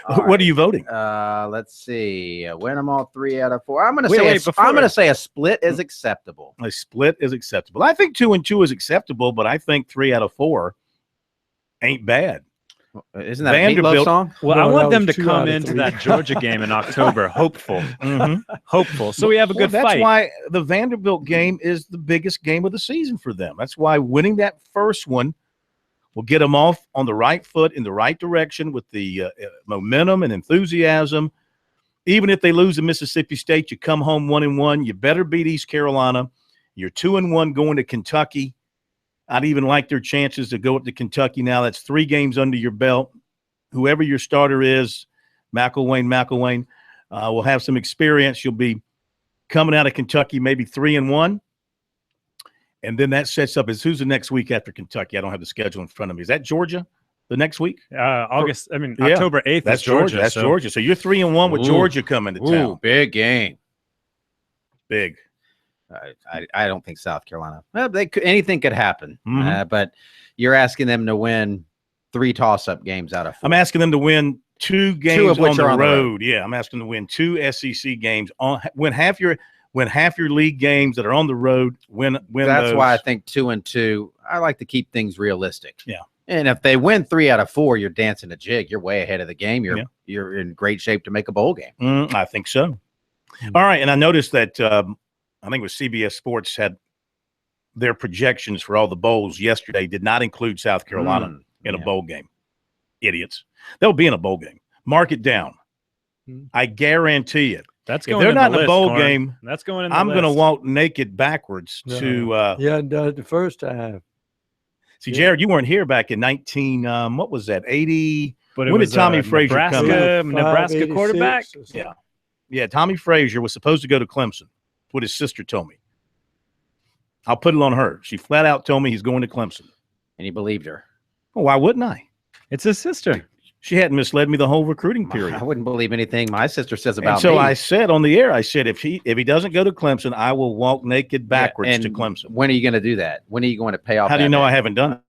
What are you voting? Let's see. Win them all 3 out of 4. I'm going Wait, to say a split is acceptable. A split is acceptable. I think 2 and 2 is acceptable, but I think 3 out of 4 ain't bad. Isn't that a Meatloaf song? Well, No, I want that them was to 2 out come of into 3. that Georgia game in October hopeful. Hopeful. So we have a good that's fight. why the Vanderbilt game is the biggest game of the season for them. That's why winning that first one will get them off on the right foot in the right direction with the momentum and enthusiasm. Even if they lose to Mississippi State, you come home 1-1. You better beat East Carolina. You're 2-1 going to Kentucky. I'd even like their chances to go up to Kentucky now. That's 3 games under your belt. Whoever your starter is, McElwain, will have some experience. You'll be coming out of Kentucky maybe 3-1. And then that sets up who's the next week after Kentucky? I don't have the schedule in front of me. Is that Georgia the next week? October 8th That's is Georgia. That's Georgia. So you're 3-1 with Georgia coming to town. Big game. Big. I don't think South Carolina. Well, anything could happen. But you're asking them to win 3 toss-up games out of 4. I'm asking them to win 2 games 2 of which on are the on road. Yeah, I'm asking them to win 2 SEC games. Win half your league games that are on the road. Win That's those. why I think 2 and 2. I like to keep things realistic. Yeah. And if they win 3 out of 4, you're dancing a jig. You're way ahead of the game. You're in great shape to make a bowl game. I think so. All right, and I noticed that I think it was CBS Sports had their projections for all the bowls yesterday did not include South Carolina in a bowl game. Idiots. They'll be in a bowl game. Mark it down. I guarantee it. That's if going they're not in a list, bowl Corn. game, that's going in the I'm going to list. walk naked backwards to the first time. See, Jared, you weren't here back in 19 what was that? 80. But when did Tommy Frazier come in? Nebraska quarterback? Yeah, Tommy Frazier was supposed to go to Clemson. That's what his sister told me. I'll put it on her. She flat out told me he's going to Clemson. And he believed her. Well, why wouldn't I? It's his sister. She hadn't misled me the whole recruiting period. I wouldn't believe anything my sister says about and so me. I said on the air, I said, if he doesn't go to Clemson, I will walk naked backwards to Clemson. When are you going to do that? When are you going to pay off? How do you know I haven't done it?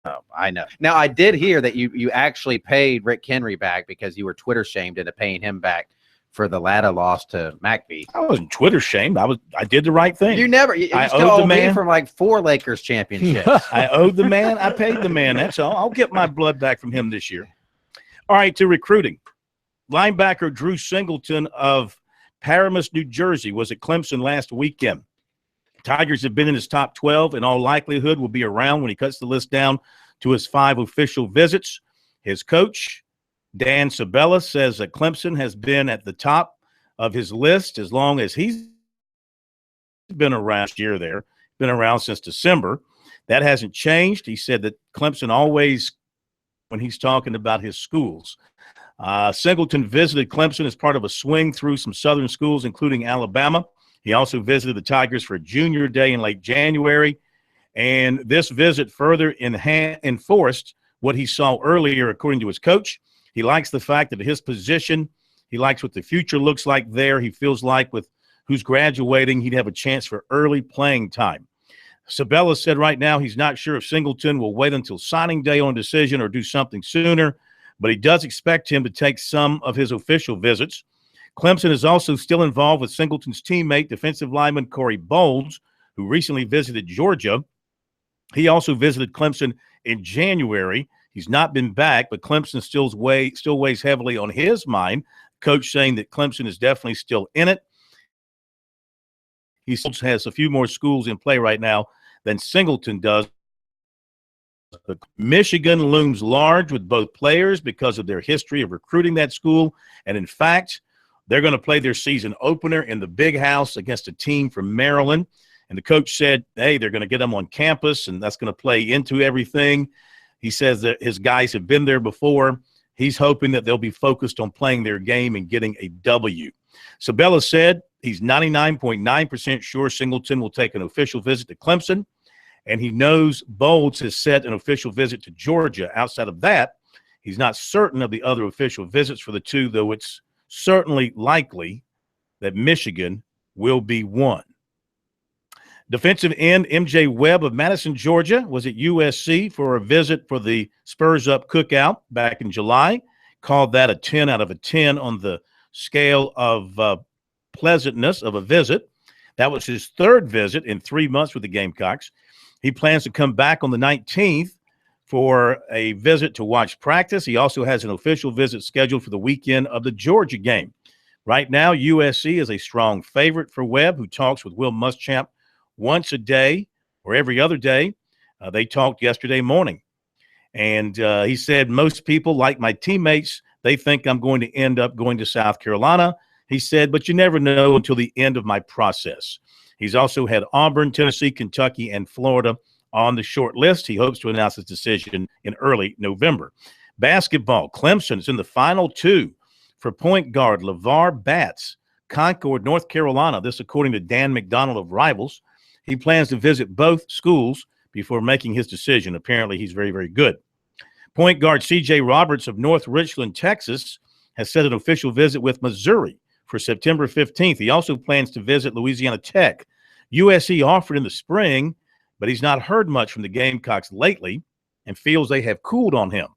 Oh, I know. Now, I did hear that you actually paid Rick Henry back because you were Twitter shamed into paying him back for the Latta loss to McVie. I wasn't Twitter shamed. I did the right thing. You never. I owed the man from like 4 Lakers championships. I owed the man. I paid the man. That's all. I'll get my blood back from him this year. All right, to recruiting. Linebacker Drew Singleton of Paramus, New Jersey, was at Clemson last weekend. Tigers have been in his top 12. In all likelihood, will be around when he cuts the list down to his 5 official visits. His coach, Dan Sabella, says that Clemson has been at the top of his list as long as he's been around year there, been around since December. That hasn't changed. He said that Clemson always, when he's talking about his schools. Singleton visited Clemson as part of a swing through some southern schools, including Alabama. He also visited the Tigers for Junior Day in late January. And this visit further enforced what he saw earlier, according to his coach. He likes the fact that his position, he likes what the future looks like there. He feels like with who's graduating, he'd have a chance for early playing time. Sabella said right now he's not sure if Singleton will wait until signing day on a decision or do something sooner, but he does expect him to take some of his official visits. Clemson is also still involved with Singleton's teammate, defensive lineman Corey Bowles, who recently visited Georgia. He also visited Clemson in January. He's not been back, but Clemson still weighs heavily on his mind. Coach saying that Clemson is definitely still in it. He has a few more schools in play right now than Singleton does. But Michigan looms large with both players because of their history of recruiting that school. And in fact, they're going to play their season opener in the Big House against a team from Maryland. And the coach said, hey, they're going to get them on campus, and that's going to play into everything. He says that his guys have been there before. He's hoping that they'll be focused on playing their game and getting a W. Sabella said he's 99.9% sure Singleton will take an official visit to Clemson, and he knows Bowles has set an official visit to Georgia. Outside of that, he's not certain of the other official visits for the two, though it's certainly likely that Michigan will be one. Defensive end MJ Webb of Madison, Georgia, was at USC for a visit for the Spurs Up Cookout back in July. Called that a 10 out of a 10 on the scale of pleasantness of a visit. That was his third visit in 3 months with the Gamecocks. He plans to come back on the 19th for a visit to watch practice. He also has an official visit scheduled for the weekend of the Georgia game. Right now, USC is a strong favorite for Webb, who talks with Will Muschamp once a day or every other day. They talked yesterday morning. And he said, most people, like my teammates, they think I'm going to end up going to South Carolina. He said, but you never know until the end of my process. He's also had Auburn, Tennessee, Kentucky, and Florida on the short list. He hopes to announce his decision in early November. Basketball, Clemson is in the final two for point guard LeVar Batts, Concord, North Carolina. This according to Dan McDonald of Rivals. He plans to visit both schools before making his decision. Apparently, he's very, very good. Point guard C.J. Roberts of North Richland, Texas, has set an official visit with Missouri for September 15th. He also plans to visit Louisiana Tech. USC offered in the spring, but he's not heard much from the Gamecocks lately and feels they have cooled on him.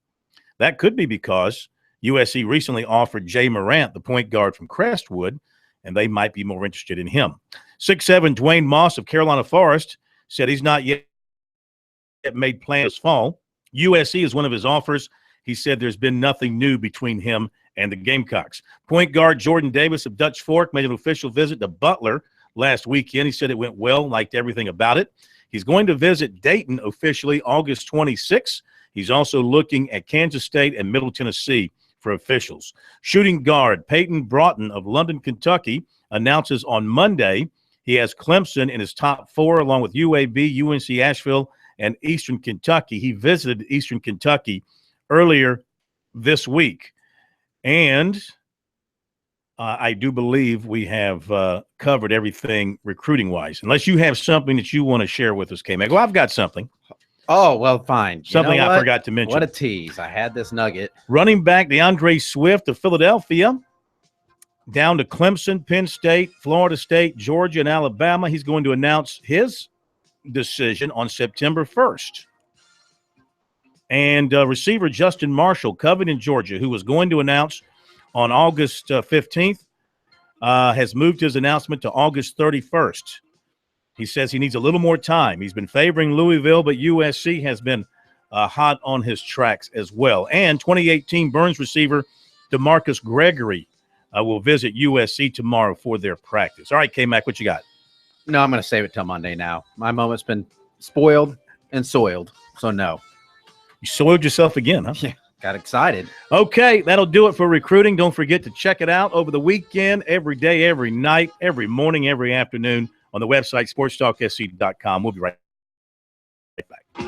That could be because USC recently offered Jay Morant, the point guard from Crestwood, and they might be more interested in him. 6'7" Dwayne Moss of Carolina Forest said he's not yet made plans this fall. USC is one of his offers. He said there's been nothing new between him and the Gamecocks. Point guard Jordan Davis of Dutch Fork made an official visit to Butler last weekend. He said it went well, liked everything about it. He's going to visit Dayton officially August 26th. He's also looking at Kansas State and Middle Tennessee for officials. Shooting guard Peyton Broughton of London, Kentucky, announces on Monday he has Clemson in his top four, along with UAB, UNC Asheville, and Eastern Kentucky. He visited Eastern Kentucky earlier this week. And I do believe we have covered everything recruiting-wise, unless you have something that you want to share with us, K-Mac. Well, I've got something. Oh, well, fine. Something I forgot to mention. What a tease. I had this nugget. Running back DeAndre Swift of Philadelphia, down to Clemson, Penn State, Florida State, Georgia, and Alabama. He's going to announce his decision on September 1st. And receiver Justin Marshall, Covington, Georgia, who was going to announce on August 15th, has moved his announcement to August 31st. He says he needs a little more time. He's been favoring Louisville, but USC has been hot on his tracks as well. And 2018 Burns receiver DeMarcus Gregory will visit USC tomorrow for their practice. All right, K-Mac, what you got? No, I'm going to save it till Monday now. My moment's been spoiled and soiled, so no. You soiled yourself again, huh? Yeah, got excited. Okay, that'll do it for recruiting. Don't forget to check it out over the weekend, every day, every night, every morning, every afternoon on the website, SportsTalkSC.com. We'll be right back.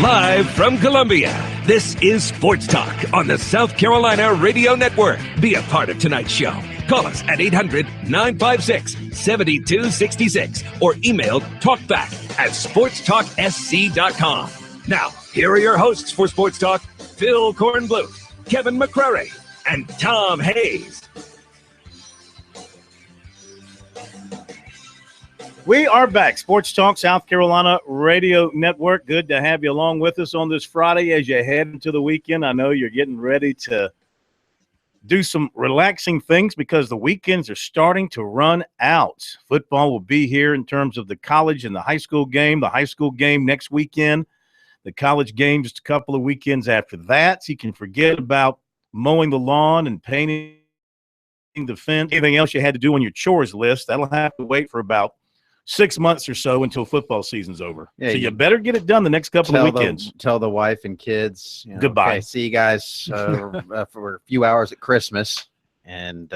Live from Columbia, this is Sports Talk on the South Carolina Radio Network. Be a part of tonight's show. Call us at 800-956-7266 or email talkback@sportstalksc.com. Now, here are your hosts for Sports Talk, Phil Kornbluth, Kevin McCrary, and Tom Hayes. We are back. Sports Talk, South Carolina Radio Network. Good to have you along with us on this Friday as you head into the weekend. I know you're getting ready to do some relaxing things because the weekends are starting to run out. Football will be here in terms of the college and the high school game. The high school game next weekend. The college game just a couple of weekends after that. So you can forget about mowing the lawn and painting the fence. Anything else you had to do on your chores list, that'll have to wait for about 6 months or so until football season's over. Yeah, so you better get it done the next couple of weekends. Tell the wife and kids, goodbye. Okay, see you guys for a few hours at Christmas, and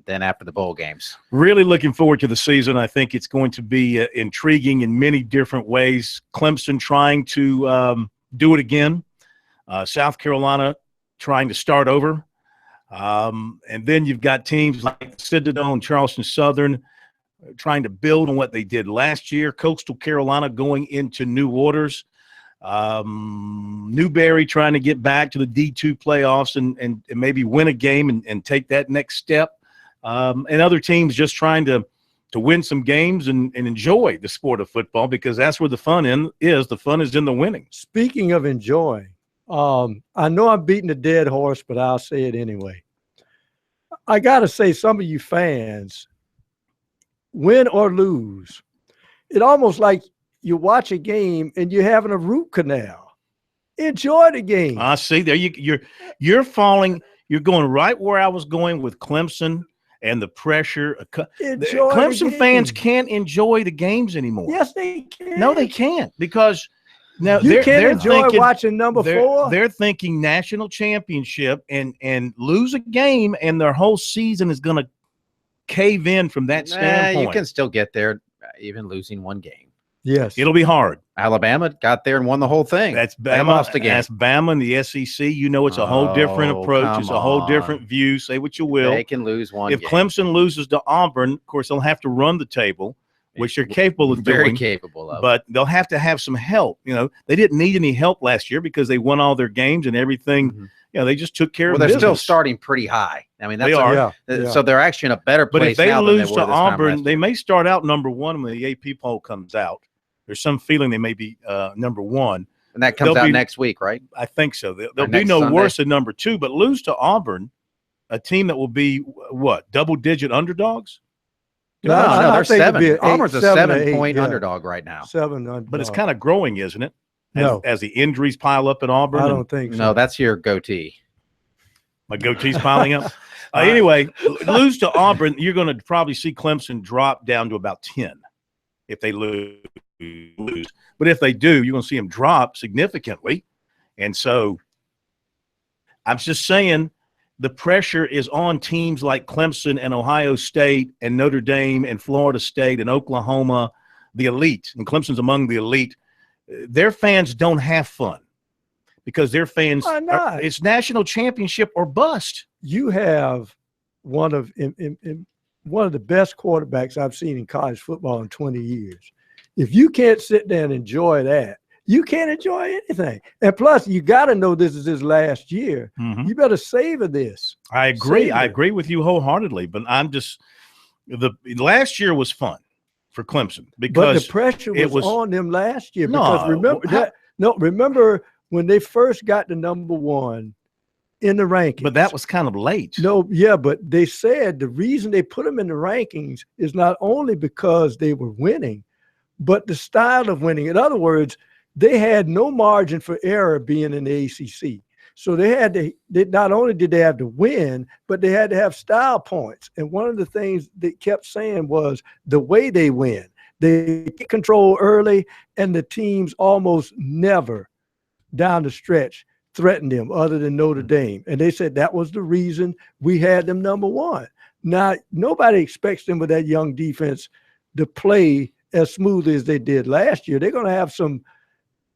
then after the bowl games. Really looking forward to the season. I think it's going to be intriguing in many different ways. Clemson trying to do it again. South Carolina trying to start over. And then you've got teams like Citadel and Charleston Southern trying to build on what they did last year. Coastal Carolina going into new orders. Newberry trying to get back to the D2 playoffs and maybe win a game and take that next step. And other teams just trying to win some games and enjoy the sport of football, because that's where the fun is. The fun is in the winning. Speaking of enjoying, I know I'm beating a dead horse, but I'll say it anyway. I got to say, some of you fans, win or lose, it almost like you watch a game and you're having a root canal. Enjoy the game. I see. There you're falling. You're going right where I was going with Clemson and the pressure. Clemson fans can't enjoy the games anymore. Yes, they can. No, they can't, because now you can't enjoy watching number 4. They're thinking national championship and lose a game, and their whole season is going to cave in from that standpoint. You can still get there, even losing one game. Yes, it'll be hard. Alabama got there and won the whole thing. That's Bama. Lost again. That's Bama and the SEC. It's a whole different approach. It's a whole different view. Say what you will. They can lose one. If Clemson loses to Auburn, of course, they'll have to run the table, which they're capable of doing. Very capable of. But they'll have to have some help. They didn't need any help last year because they won all their games and everything. Mm-hmm. They just took care of business. They're still starting pretty high. I mean, they are. So they're actually in a better place. But if they now lose than they were to Auburn, they may start out number 1 when the AP poll comes out. There's some feeling they may be number 1. And that comes out next week, right? I think so. They'll be no Sunday. Worse than number 2, but lose to Auburn, a team that will be, what, double-digit underdogs? No, they're 7. Auburn's a 7-point underdog right now. 7 underdog. But it's kind of growing, isn't it? No. As the injuries pile up at Auburn? I don't think so. No, that's your goatee. My goatee's piling up. Anyway, lose to Auburn, you're going to probably see Clemson drop down to about 10 if they lose. But if they do, you're going to see them drop significantly. And so I'm just saying the pressure is on teams like Clemson and Ohio State and Notre Dame and Florida State and Oklahoma, the elite. And Clemson's among the elite. Their fans don't have fun. Because their fans, it's national championship or bust. You have one of the best quarterbacks I've seen in college football in 20 years. If you can't sit there and enjoy that, you can't enjoy anything. And plus, you got to know this is his last year. Mm-hmm. You better savor this. I agree. I agree with you wholeheartedly. But I'm just the last year was fun for Clemson because but the pressure was on them last year. Because remember when they first got to number 1 in the rankings. But that was kind of late. No, yeah, but they said the reason they put them in the rankings is not only because they were winning, but the style of winning. In other words, they had no margin for error being in the ACC. So they not only did they have to win, but they had to have style points. And one of the things they kept saying was the way they win. They get control early, and the teams almost never down the stretch threatened them other than Notre Dame. And they said that was the reason we had them number 1. Now, nobody expects them with that young defense to play as smoothly as they did last year. They're going to have some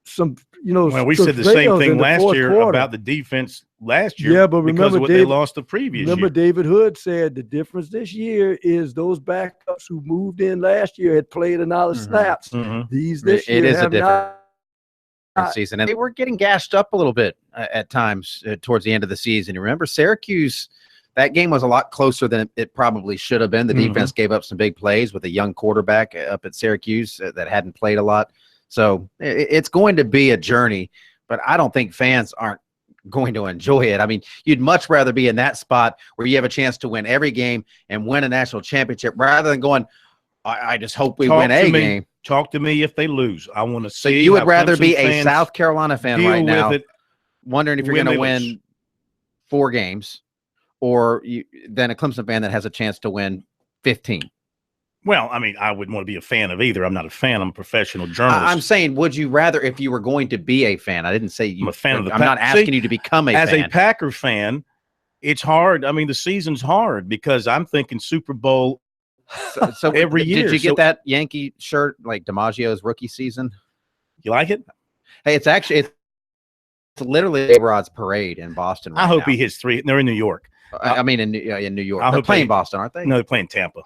some, Well, we said the same thing last year quarter about the defense last year. Yeah, but remember, they lost the previous remember year. David Hood said the difference this year is those backups who moved in last year had played a lot of snaps. These this year it is have a different not. Season, and they were getting gashed up a little bit at times towards the end of the season. You remember Syracuse? That game was a lot closer than it probably should have been. The defense gave up some big plays with a young quarterback up at Syracuse that hadn't played a lot. So it's going to be a journey, but I don't think fans aren't going to enjoy it. I mean, you'd much rather be in that spot where you have a chance to win every game and win a national championship rather than going, I just hope we win a game. Talk to me if they lose. I want to see. So you would rather be a South Carolina fan right now, wondering if you're going to win 4 games, or than a Clemson fan that has a chance to win 15. Well, I mean, I wouldn't want to be a fan of either. I'm not a fan. I'm a professional journalist. I'm saying, would you rather, if you were going to be a fan? I didn't say you. I'm a fan of the. I'm not asking you to become a fan. As a Packer fan, it's hard. I mean, the season's hard because I'm thinking Super Bowl. So every year. Did you get that Yankee shirt like DiMaggio's rookie season? You like it? Hey, it's literally A-Rod's parade in Boston right I hope now. he hits 3. They're in New York. I mean, in New York. They're playing Boston, aren't they? No, they're playing Tampa.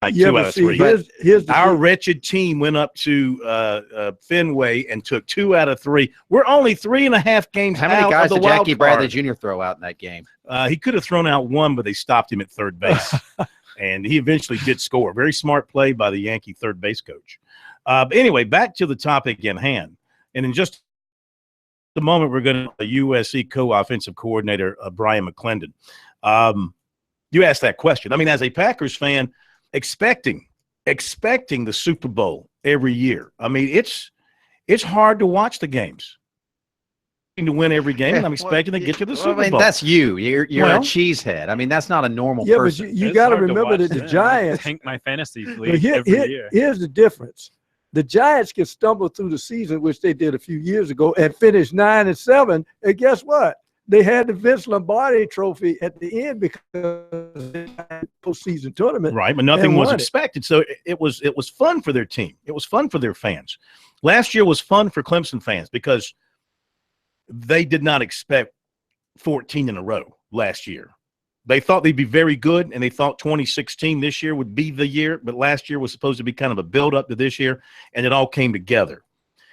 Like yeah, 2 out of 3. Here's Our wretched team went up to Fenway and took 2 out of 3. We're only 3.5 games out. How many guys of the did Jackie wild Bradley card. Jr. throw out in that game? He could have thrown out 1, but they stopped him at third base. And he eventually did score. Very smart play by the Yankee third base coach. But anyway, back to the topic in hand. And in just a moment, we're going to USC co-offensive coordinator, Brian McClendon. You asked that question. I mean, as a Packers fan, expecting the Super Bowl every year. I mean, it's hard to watch the games. To win every game, and I'm expecting to get to the Super Bowl. I mean, that's you. You're a cheesehead. I mean, that's not a normal person. But you got to remember that the Giants tank my fantasy league every year. Here's the difference. The Giants can stumble through the season, which they did a few years ago, and finish 9-7. And guess what? They had the Vince Lombardi Trophy at the end because they had a postseason tournament. Right, but nothing was expected. So it was fun for their team. It was fun for their fans. Last year was fun for Clemson fans because they did not expect 14 in a row last year. They thought they'd be very good, and they thought 2016 this year would be the year, but last year was supposed to be kind of a build-up to this year, and it all came together.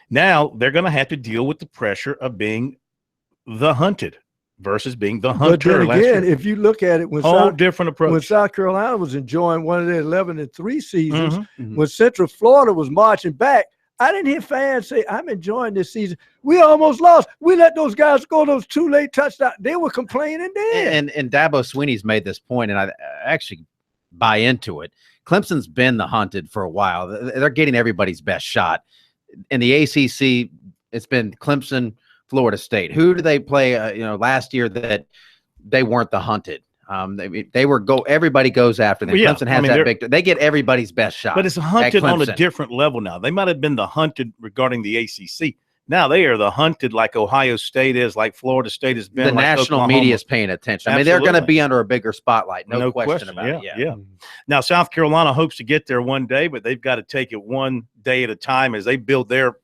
Now they're going to have to deal with the pressure of being the hunted versus being the hunter. But then again, if you look at it, different approach. When South Carolina was enjoying one of their 11-3 seasons, when Central Florida was marching back, I didn't hear fans say, I'm enjoying this season. We almost lost. We let those guys go those 2 late touchdowns. They were complaining then. And Dabo Swinney's made this point, and I actually buy into it. Clemson's been the hunted for a while. They're getting everybody's best shot. In the ACC, it's been Clemson, Florida State. Who did they play last year that they weren't the hunted? Everybody goes after them. Clemson has that victory. They get everybody's best shot. But it's hunted on a different level now. They might have been the hunted regarding the ACC. Now they are the hunted like Ohio State is, like Florida State has been. The national media is paying attention. Absolutely. I mean, they're going to be under a bigger spotlight. No question about it. Yeah. Now, South Carolina hopes to get there one day, but they've got to take it one day at a time as they build their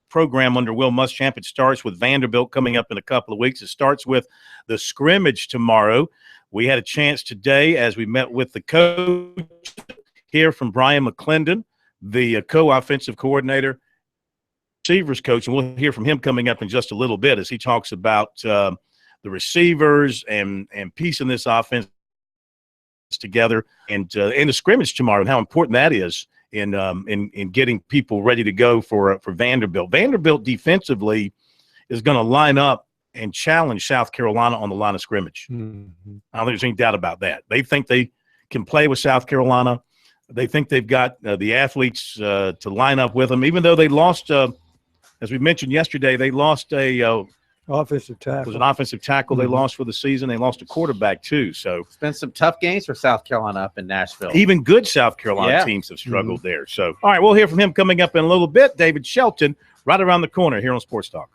program under Will Muschamp. It starts with Vanderbilt coming up in a couple of weeks. It starts with the scrimmage tomorrow. We had a chance today as we met with the coach, hear from Brian McClendon, the co-offensive coordinator, receivers coach, and we'll hear from him coming up in just a little bit as he talks about the receivers and piecing this offense together and the scrimmage tomorrow and how important that is in getting people ready to go for Vanderbilt. Vanderbilt defensively is going to line up and challenge South Carolina on the line of scrimmage. I don't think there's any doubt about that. They think they can play with South Carolina. They think they've got the athletes to line up with them, even though they lost, as we mentioned yesterday, they lost a offensive tackle. It was an offensive tackle they lost for the season. They lost a quarterback too. So it's been some tough games for South Carolina up in Nashville. Even good South Carolina teams have struggled there. So, all right, we'll hear from him coming up in a little bit. David Shelton, right around the corner here on Sports Talk.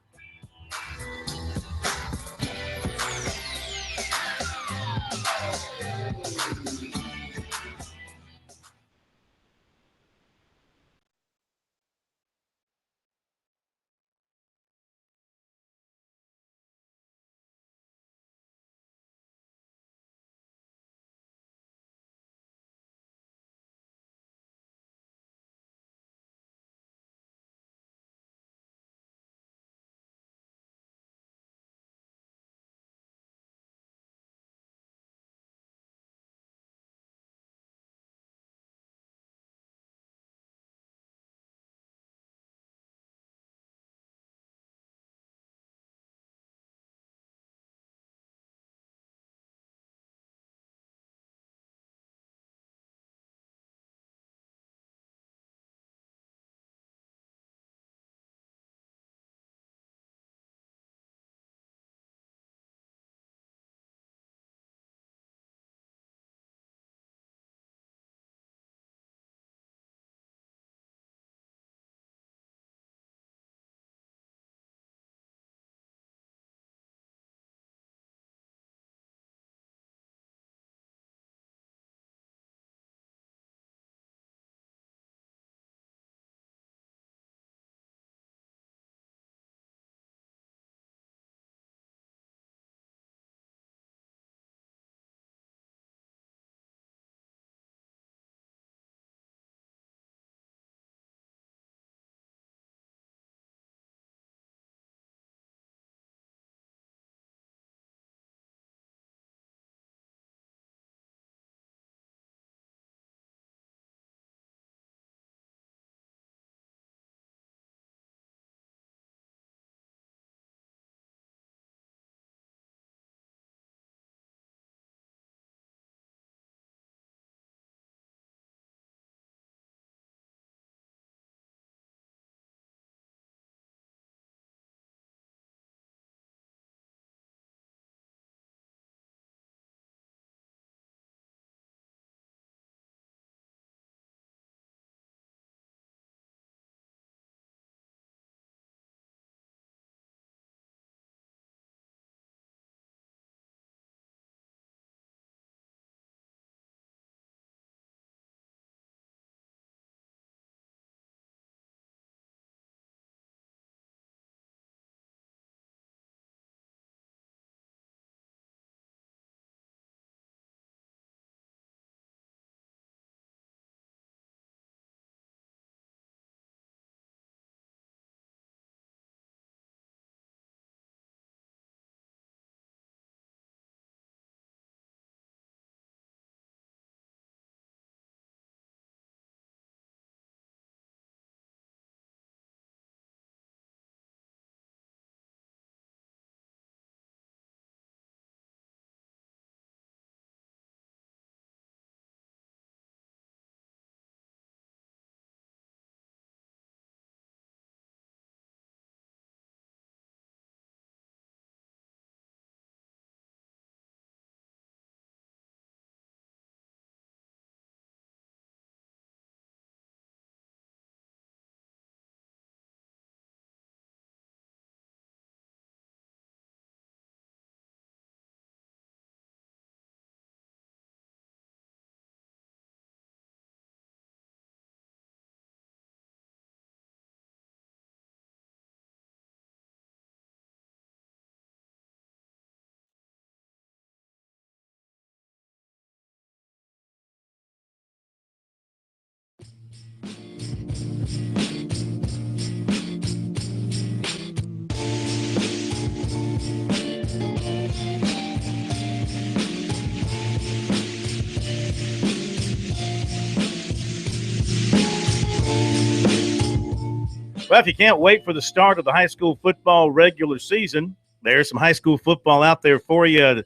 Well, if you can't wait for the start of the high school football regular season, there's some high school football out there for you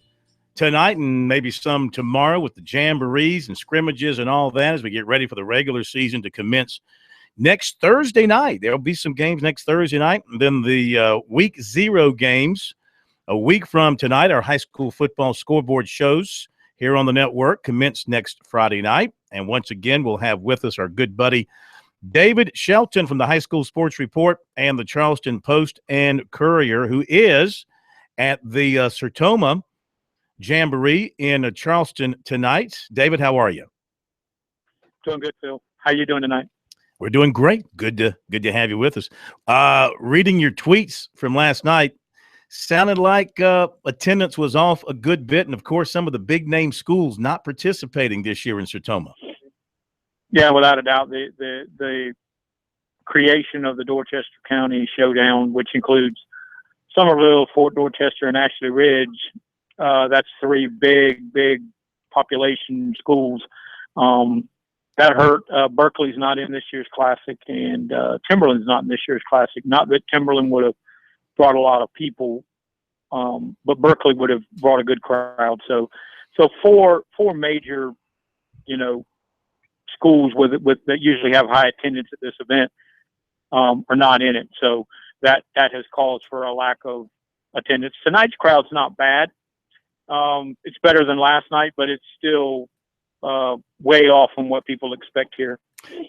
tonight and maybe some tomorrow with the jamborees and scrimmages and all that as we get ready for the regular season to commence next Thursday night. There will be some games next Thursday night, and then the week 0 games a week from tonight. Our high school football scoreboard shows here on the network commence next Friday night. And once again, we'll have with us our good buddy David Shelton from the High School Sports Report and the Charleston Post and Courier, who is at the Sertoma Jamboree in Charleston tonight. David, how are you? Doing good, Phil. How are you doing tonight? We're doing great. Good to have you with us. Reading your tweets from last night, sounded like attendance was off a good bit, and of course, some of the big name schools not participating this year in Sertoma. Yeah, without a doubt, the creation of the Dorchester County Showdown, which includes Somerville, Fort Dorchester, and Ashley Ridge. That's 3 big population schools. That hurt. Berkeley's not in this year's classic, and Timberland's not in this year's classic. Not that Timberland would have brought a lot of people, but Berkeley would have brought a good crowd. So 4 major, schools with that usually have high attendance at this event are not in it. So that has caused for a lack of attendance. Tonight's crowd's not bad. It's better than last night, but it's still way off from what people expect here.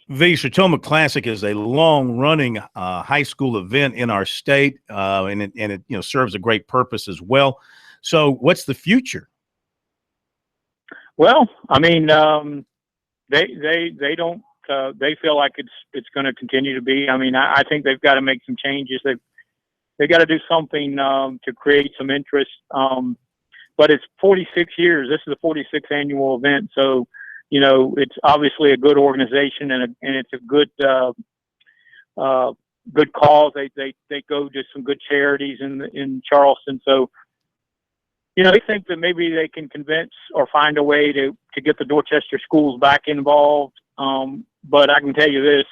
The Sertoma Classic is a long-running high school event in our state, and it serves a great purpose as well. So, what's the future? Well, I mean, they don't. They feel like it's going to continue to be. I mean, I think they've got to make some changes. They've got to do something to create some interest. But it's 46 years. This is the 46th annual event, so it's obviously a good organization and it's a good good cause. They go to some good charities in Charleston. So they think that maybe they can convince or find a way to get the Dorchester schools back involved. But I can tell you this: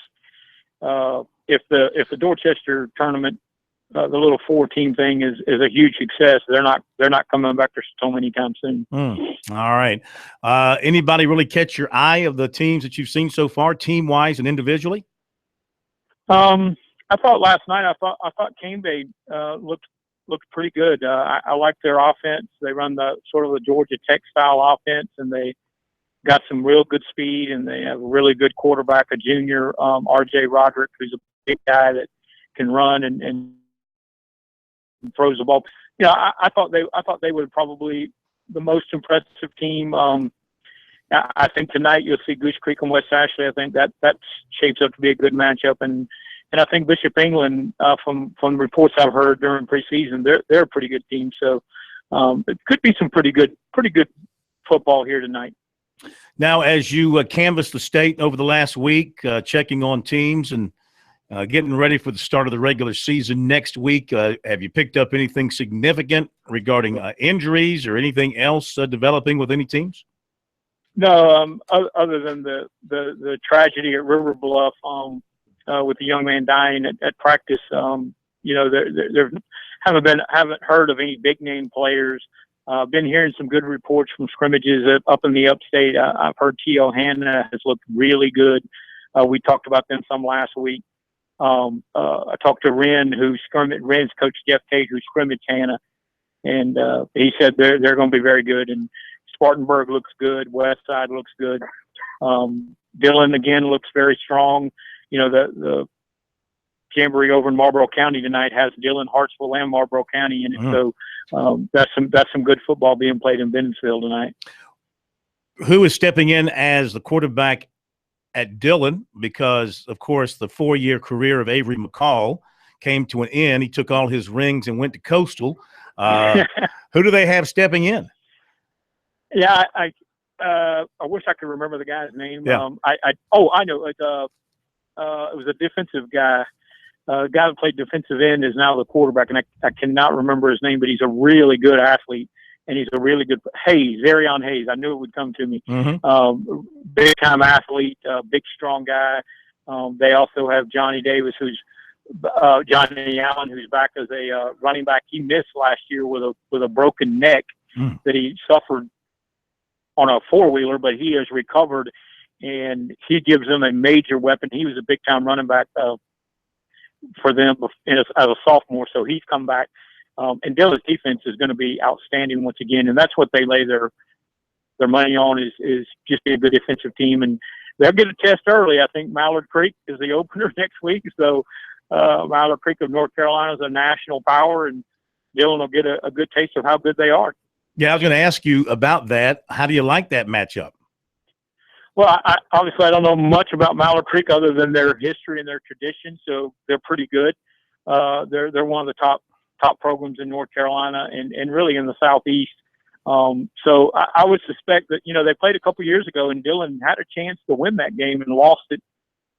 if the Dorchester tournament, the little 4-team thing is a huge success, they're not coming back to Sertoma anytime soon. All right. Anybody really catch your eye of the teams that you've seen so far, team wise and individually? I thought last night. I thought Cane Bay looked pretty good. I like their offense. They run the sort of the Georgia Tech style offense, and they got some real good speed, and they have a really good quarterback, a junior, R.J. Roderick, who's a big guy that can run and throws the ball. I thought they were probably the most impressive team. I think tonight you'll see Goose Creek and West Ashley. I think that shapes up to be a good matchup, and I think Bishop England, from reports I've heard during preseason, they're a pretty good team. So it could be some pretty good football here tonight. Now, as you canvass the state over the last week, checking on teams and getting ready for the start of the regular season next week, have you picked up anything significant regarding injuries or anything else developing with any teams? No, other than the tragedy at River Bluff with the young man dying at practice. There haven't heard of any big name players. Been hearing some good reports from scrimmages up in the upstate. I've heard T.O. Hanna has looked really good. We talked about them some last week. I talked to Ren's coach Jeff Tate, who scrimmaged Hanna, and he said they're going to be very good. And Spartanburg looks good. Westside looks good. Dillon again looks very strong. The Jamboree over in Marlboro County tonight has Dillon, Hartsville, and Marlboro County in it. So that's some good football being played in Bennonsville tonight. Who is stepping in as the quarterback at Dillon? Because, of course, the 4-year career of Avery McCall came to an end. He took all his rings and went to Coastal. Who do they have stepping in? Yeah, I wish I could remember the guy's name. Yeah. I know. It was a defensive guy. The guy that played defensive end is now the quarterback, and I cannot remember his name, but he's a really good athlete, and he's a really good Zarion Hayes. I knew it would come to me. Big-time athlete, big, strong guy. They also have Johnny Davis, who's Johnny Allen, who's back as a running back. He missed last year with a broken neck that he suffered on a four-wheeler, but he has recovered, and he gives them a major weapon. He was a big-time running back for them as a sophomore, so he's come back. And Dillon's defense is going to be outstanding once again, and that's what they lay their money on is just be a good defensive team. And they'll get a test early. I think Mallard Creek is the opener next week, so Mallard Creek of North Carolina is a national power, and Dillon will get a good taste of how good they are. Yeah, I was going to ask you about that. How do you like that matchup? Well, obviously I don't know much about Mallard Creek other than their history and their tradition, so they're pretty good. They're one of the top programs in North Carolina and really in the Southeast. So I would suspect that, they played a couple years ago and Dillon had a chance to win that game and lost it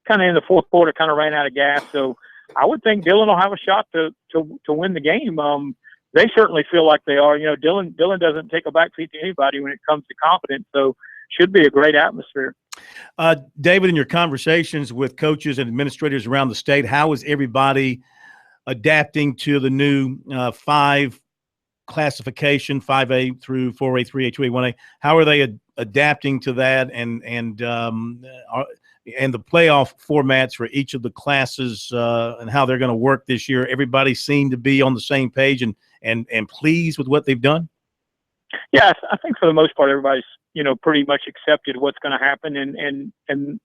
kind of in the fourth quarter, kind of ran out of gas. So I would think Dillon will have a shot to win the game. They certainly feel like they are. Dillon doesn't take a backseat to anybody when it comes to confidence. So should be a great atmosphere. David, in your conversations with coaches and administrators around the state, how is everybody adapting to the new 5 classification, 5A through 4A, 3A, 2A, 1A? How are they adapting to that and the playoff formats for each of the classes and how they're going to work this year? Everybody seemed to be on the same page and pleased with what they've done? Yeah, I think for the most part, everybody's, pretty much accepted what's going to happen and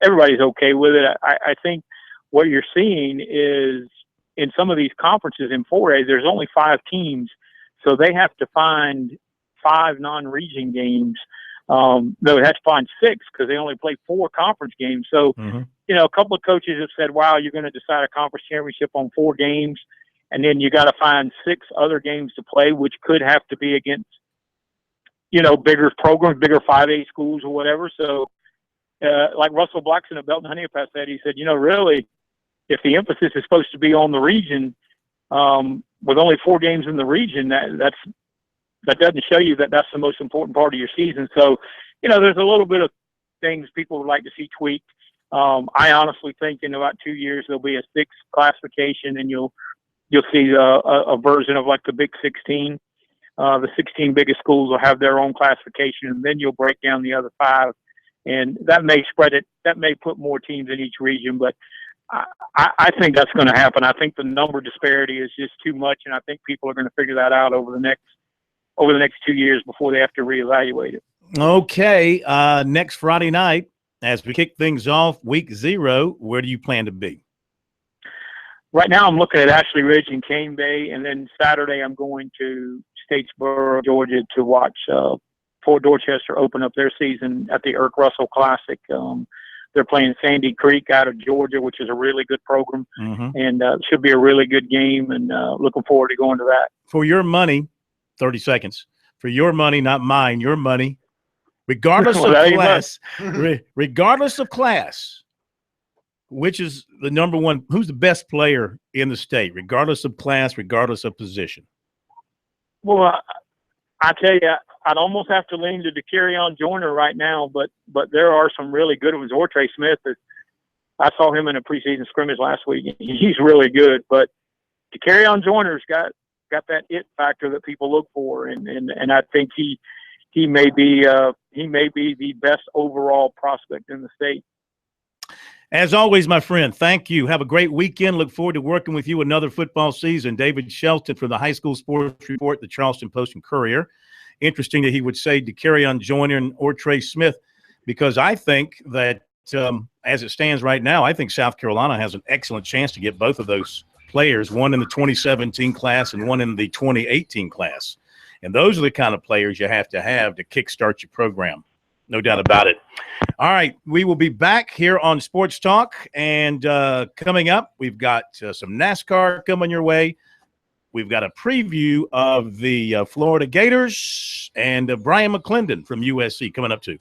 everybody's okay with it. I think what you're seeing is in some of these conferences in 4A, there's only 5 teams. So they have to find 5 non-region games. They would have to find 6 because they only play 4 conference games. So, a couple of coaches have said, wow, you're going to decide a conference championship on 4 games. And then you got to find 6 other games to play, which could have to be against, bigger programs, bigger 5A schools or whatever. So, like Russell Blackson at Belton Honeypass said, he said, really, if the emphasis is supposed to be on the region, with only 4 games in the region, that doesn't show you that that's the most important part of your season. So, there's a little bit of things people would like to see tweaked. I honestly think in about 2 years there'll be a 6th classification, and you'll see a version of like the Big 16. The 16 biggest schools will have their own classification, and then you'll break down the other 5, and that may spread it. That may put more teams in each region, but I think that's going to happen. I think the number disparity is just too much, and I think people are going to figure that out over the next 2 years before they have to reevaluate it. Okay, next Friday night, as we kick things off, week 0, where do you plan to be? Right now, I'm looking at Ashley Ridge and Cane Bay, and then Saturday I'm going to Statesboro, Georgia, to watch Fort Dorchester open up their season at the Irk Russell Classic. They're playing Sandy Creek out of Georgia, which is a really good program, and should be a really good game, and looking forward to going to that. For your money, 30 seconds. For your money, not mine, your money, regardless of class, regardless of class, which is the number one, who's the best player in the state, regardless of class, regardless of position? Well, I tell you, I'd almost have to lean to DeCarrion Joyner right now, but there are some really good ones. Ortre Smith, I saw him in a preseason scrimmage last week. He's really good, but DeCarrion Joyner's got that it factor that people look for, and I think he may be the best overall prospect in the state. As always, my friend, thank you. Have a great weekend. Look forward to working with you another football season. David Shelton from the High School Sports Report, the Charleston Post and Courier. Interesting that he would say DeCarrion Joyner and Ortre Smith, because I think that as it stands right now, I think South Carolina has an excellent chance to get both of those players, one in the 2017 class and one in the 2018 class. And those are the kind of players you have to kickstart your program. No doubt about it. All right, we will be back here on Sports Talk, and coming up, we've got some NASCAR coming your way. We've got a preview of the Florida Gators and Brian McClendon from USC coming up too.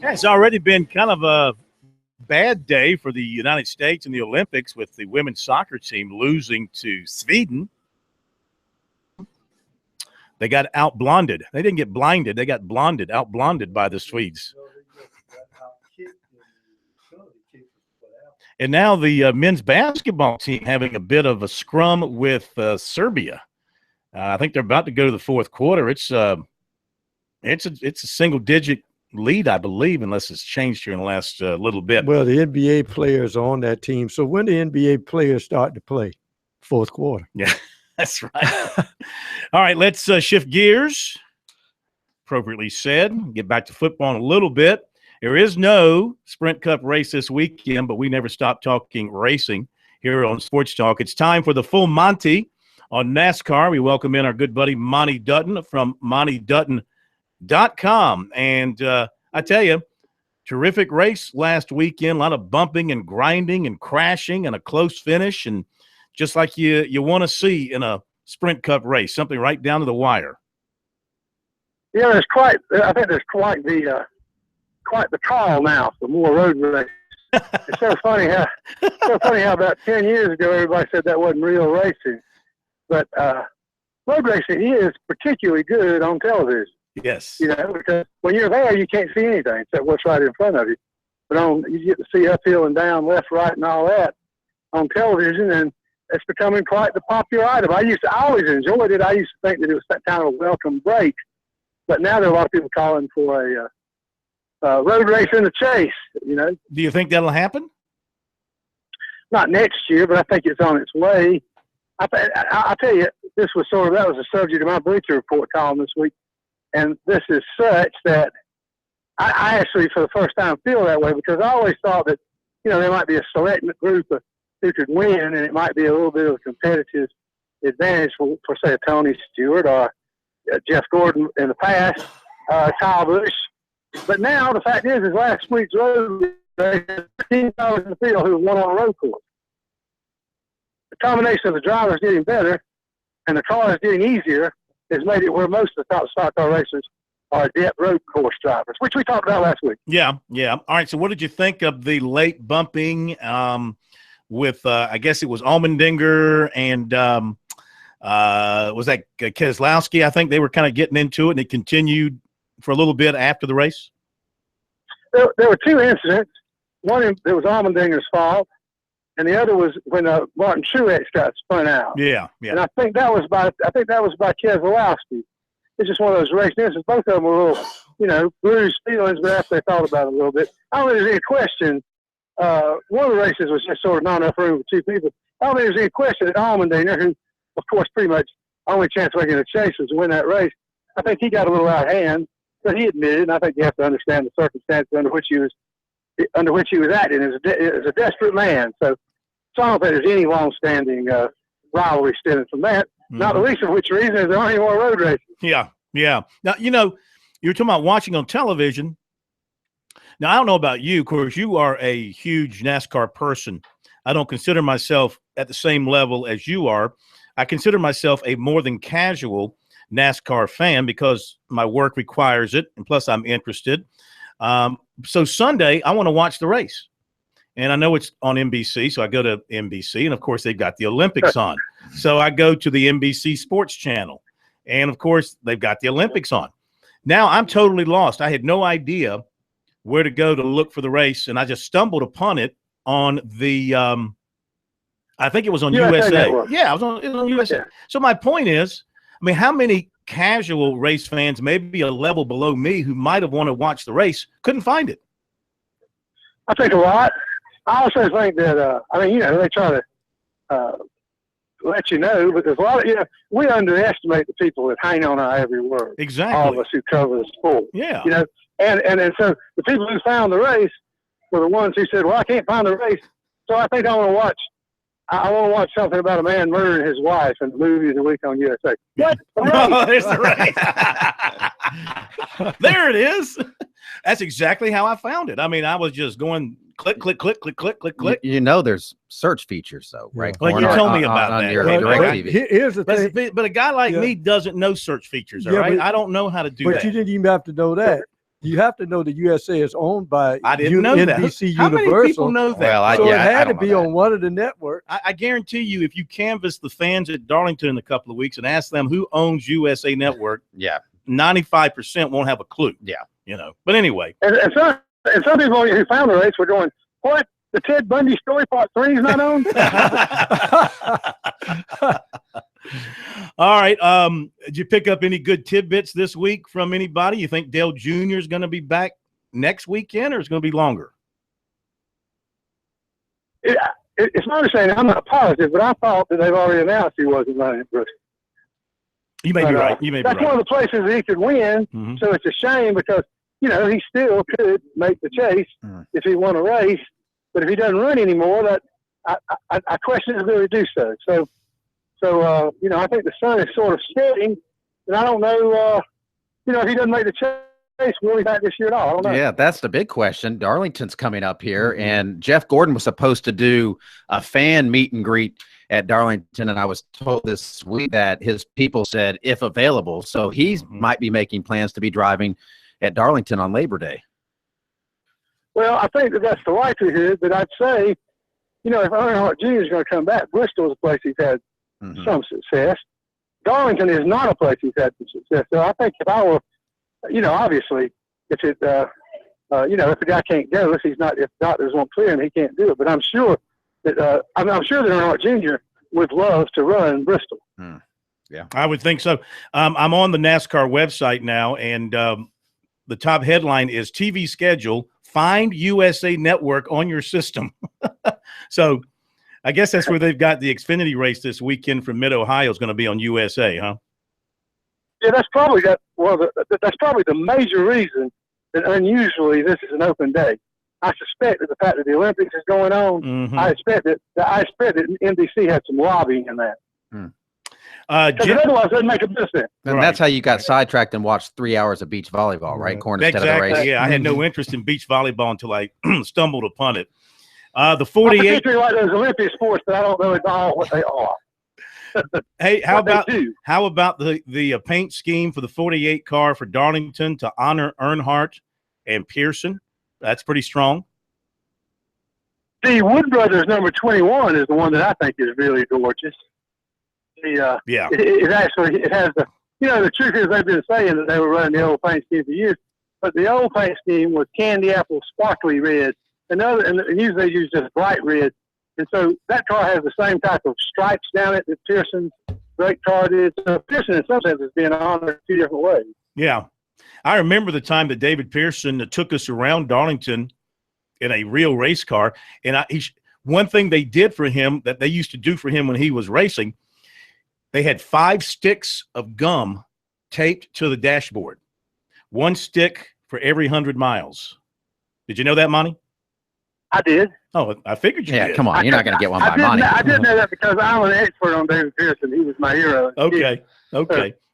Yeah, it's already been kind of a bad day for the United States in the Olympics with the women's soccer team losing to Sweden. They got outblonded. They didn't get blinded. They got outblonded by the Swedes. And now the men's basketball team having a bit of a scrum with Serbia. I think they're about to go to the fourth quarter. It's a single-digit lead, I believe, unless it's changed here in the last little bit. Well, the NBA players are on that team. So when the NBA players start to play? Fourth quarter. Yeah, that's right. All right, let's shift gears. Appropriately said. Get back to football in a little bit. There is no Sprint Cup race this weekend, but we never stop talking racing here on Sports Talk. It's time for the full Monty on NASCAR. We welcome in our good buddy Monty Dutton from MontyDutton.com. And I tell you, terrific race last weekend. A lot of bumping and grinding and crashing and a close finish, and just like you want to see in a Sprint Cup race, something right down to the wire. Yeah, I think there's quite the call now for more road racing. It's so funny how about 10 years ago everybody said that wasn't real racing, but road racing is particularly good on television. Yes. Because when you're there, you can't see anything except what's right in front of you. But you get to see uphill and down, left, right, and all that on television, and it's becoming quite the popular item. I always enjoyed it. I used to think that it was that kind of a welcome break, but now there are a lot of people calling for a road race in the chase. Do you think that'll happen? Not next year, but I think it's on its way. I'll tell you, that was the subject of my Bleacher Report column this week. And this is such that I actually, for the first time, feel that way, because I always thought that, there might be a select group who could win, and it might be a little bit of a competitive advantage for say, a Tony Stewart or Jeff Gordon in the past, Kyle Busch. But now the fact is last week's road race, 15 drivers in the field who won on a road course. The combination of the drivers getting better and the cars getting easier has made it where most of the top stock car racers are adept road course drivers, which we talked about last week. Yeah. All right, so what did you think of the late bumping with, I guess it was Allmendinger and was that Keselowski? I think they were kind of getting into it, and it continued for a little bit after the race? There were two incidents. One, it was Allmendinger's fault, and the other was when Martin Truex got spun out. Yeah. And I think that was by Keselowski. It's just one of those race incidents. Both of them were a little, bruised feelings, but after they thought about it a little bit, I don't think there's any question. One of the races was just sort of not enough room for two people. I don't think there's any question that Allmendinger, who, of course, pretty much only chance making a chase was to win that race, I think he got a little out of hand, but he admitted, and I think you have to understand the circumstances under which he was acting as a desperate man. So I don't think there's any long-standing rivalry stemming from that. Mm-hmm. Not the least of which reason is there aren't any more road races. Yeah. Now, you were talking about watching on television. Now, I don't know about you. Of course, you are a huge NASCAR person. I don't consider myself at the same level as you are. I consider myself a more than casual NASCAR fan because my work requires it, and plus I'm interested. So Sunday, I want to watch the race. And I know it's on NBC, so I go to NBC, and of course they've got the Olympics on. So I go to the NBC Sports Channel, and of course they've got the Olympics on. Now I'm totally lost. I had no idea where to go to look for the race, and I just stumbled upon it on the I think it was on USA. Yeah, it was on USA. Yeah. So my point is, how many casual race fans, maybe a level below me, who might have wanted to watch the race, couldn't find it? I think a lot. I also think that, they try to let you know, but there's a lot of, we underestimate the people that hang on our every word. Exactly. All of us who cover the sport. Yeah. And so the people who found the race were the ones who said, well, I can't find the race, so I think I want to watch I want to watch something about a man murdering his wife in the movie of the week on USA. What? Oh, there's the race. There it is. That's exactly how I found it. I mean, I was just going click, click, click, click, click, click, click. You know, there's search features though, right? Well, you told me about that. Your Right. DirecTV. Here's the thing. But a guy like me doesn't know search features, all right? I don't know how to do that. But you didn't even have to know that. You have to know the USA is owned by I didn't know that. NBC How Universal. many people know that? Well, So it had to don't be know on one of the networks. I guarantee you, if you canvass the fans at Darlington in a couple of weeks and ask them who owns USA Network, 95% won't have a clue. Yeah. You know. But anyway. And some people who found the race were going, what? The Ted Bundy story part 3 is not on? All right. Did you pick up any good tidbits this week from anybody? You think Dale Jr. is going to be back next weekend, or it's going to be longer? It's my understanding. I'm not positive, but I thought that they've already announced he wasn't running at Bristol. You may be right. You may be right. That's one of the places that he could win. Mm-hmm. So it's a shame because, you know, he still could make the chase if he won a race. But if he doesn't run anymore, that I question his ability to do so. So you know, I think the sun is sort of setting, and I don't know, you know, if he doesn't make the chase, will he back this year at all? I don't know. Yeah, that's the big question. Darlington's coming up here, and Jeff Gordon was supposed to do a fan meet and greet at Darlington, and I was told this week that his people said if available, so he might be making plans to be driving at Darlington on Labor Day. Well, I think that's the likelihood, but I'd say, you know, if Earnhardt Jr. is going to come back, Bristol is a place he's had some success. Darlington is not a place he's had some success. So I think if I were, you know, obviously, if it, you know, if the guy can't go, if doctors won't clear him, he can't do it. But I'm sure that I'm sure that Earnhardt Jr. would love to run Bristol. Yeah, I would think so. I'm on the NASCAR website now, and the top headline is TV schedule. Find USA Network on your system. So I guess that's where they've got the Xfinity race this weekend from Mid-Ohio is going to be on USA, huh? Yeah, that's probably that's probably the major reason that unusually this is an open day. I suspect that the fact that the Olympics is going on, I expect that NBC had some lobbying in that. Because otherwise, it doesn't make a bit of sense. And that's how you got sidetracked and watched 3 hours of beach volleyball, right, Corn, instead of the race? Yeah, I had no interest in beach volleyball until I stumbled upon it. The 48. I particularly like those Olympic sports, but I don't know at all what they are. Hey, how about the paint scheme for the 48 car for Darlington to honor Earnhardt and Pearson? That's pretty strong. The Wood Brothers number 21 is the one that I think is really gorgeous. It has the, you know, the truth is they've been saying that they were running the old paint scheme for years, but the old paint scheme was candy apple sparkly red, and usually they use just bright red, and so that car has the same type of stripes down it that Pearson's great car did. So Pearson in some sense is being honored 2 different ways. Yeah, I remember the time that David Pearson took us around Darlington in a real race car, and one thing they did for him that they used to do for him when he was racing. They had 5 sticks of gum taped to the dashboard. 1 stick for every 100 miles. Did you know that, Monty? I did. Oh, I figured you did. Yeah, come on. You're not going to get one by Monty. I did know that because I'm an expert on David Pearson. He was my hero. Okay.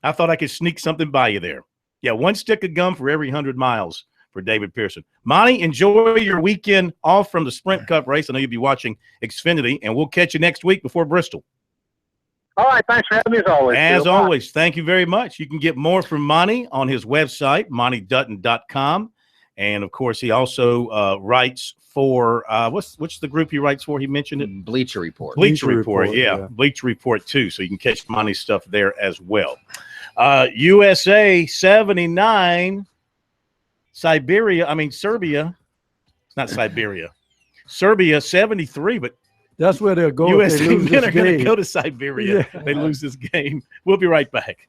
I thought I could sneak something by you there. Yeah, 1 stick of gum for every 100 miles for David Pearson. Monty, enjoy your weekend off from the Sprint Cup race. I know you'll be watching Xfinity, and we'll catch you next week before Bristol. All right, thanks for having me as always. As always, thank you very much. You can get more from Monty on his website, montydutton.com. And, of course, he also writes for what's the group he writes for? He mentioned it? Bleacher Report. Bleacher Report, yeah. Bleacher Report, too. So you can catch Monty's stuff there as well. USA 79, Serbia. It's not Siberia. Serbia 73, but that's where they'll go. USA men are going to go to Siberia. Yeah. They lose this game. We'll be right back.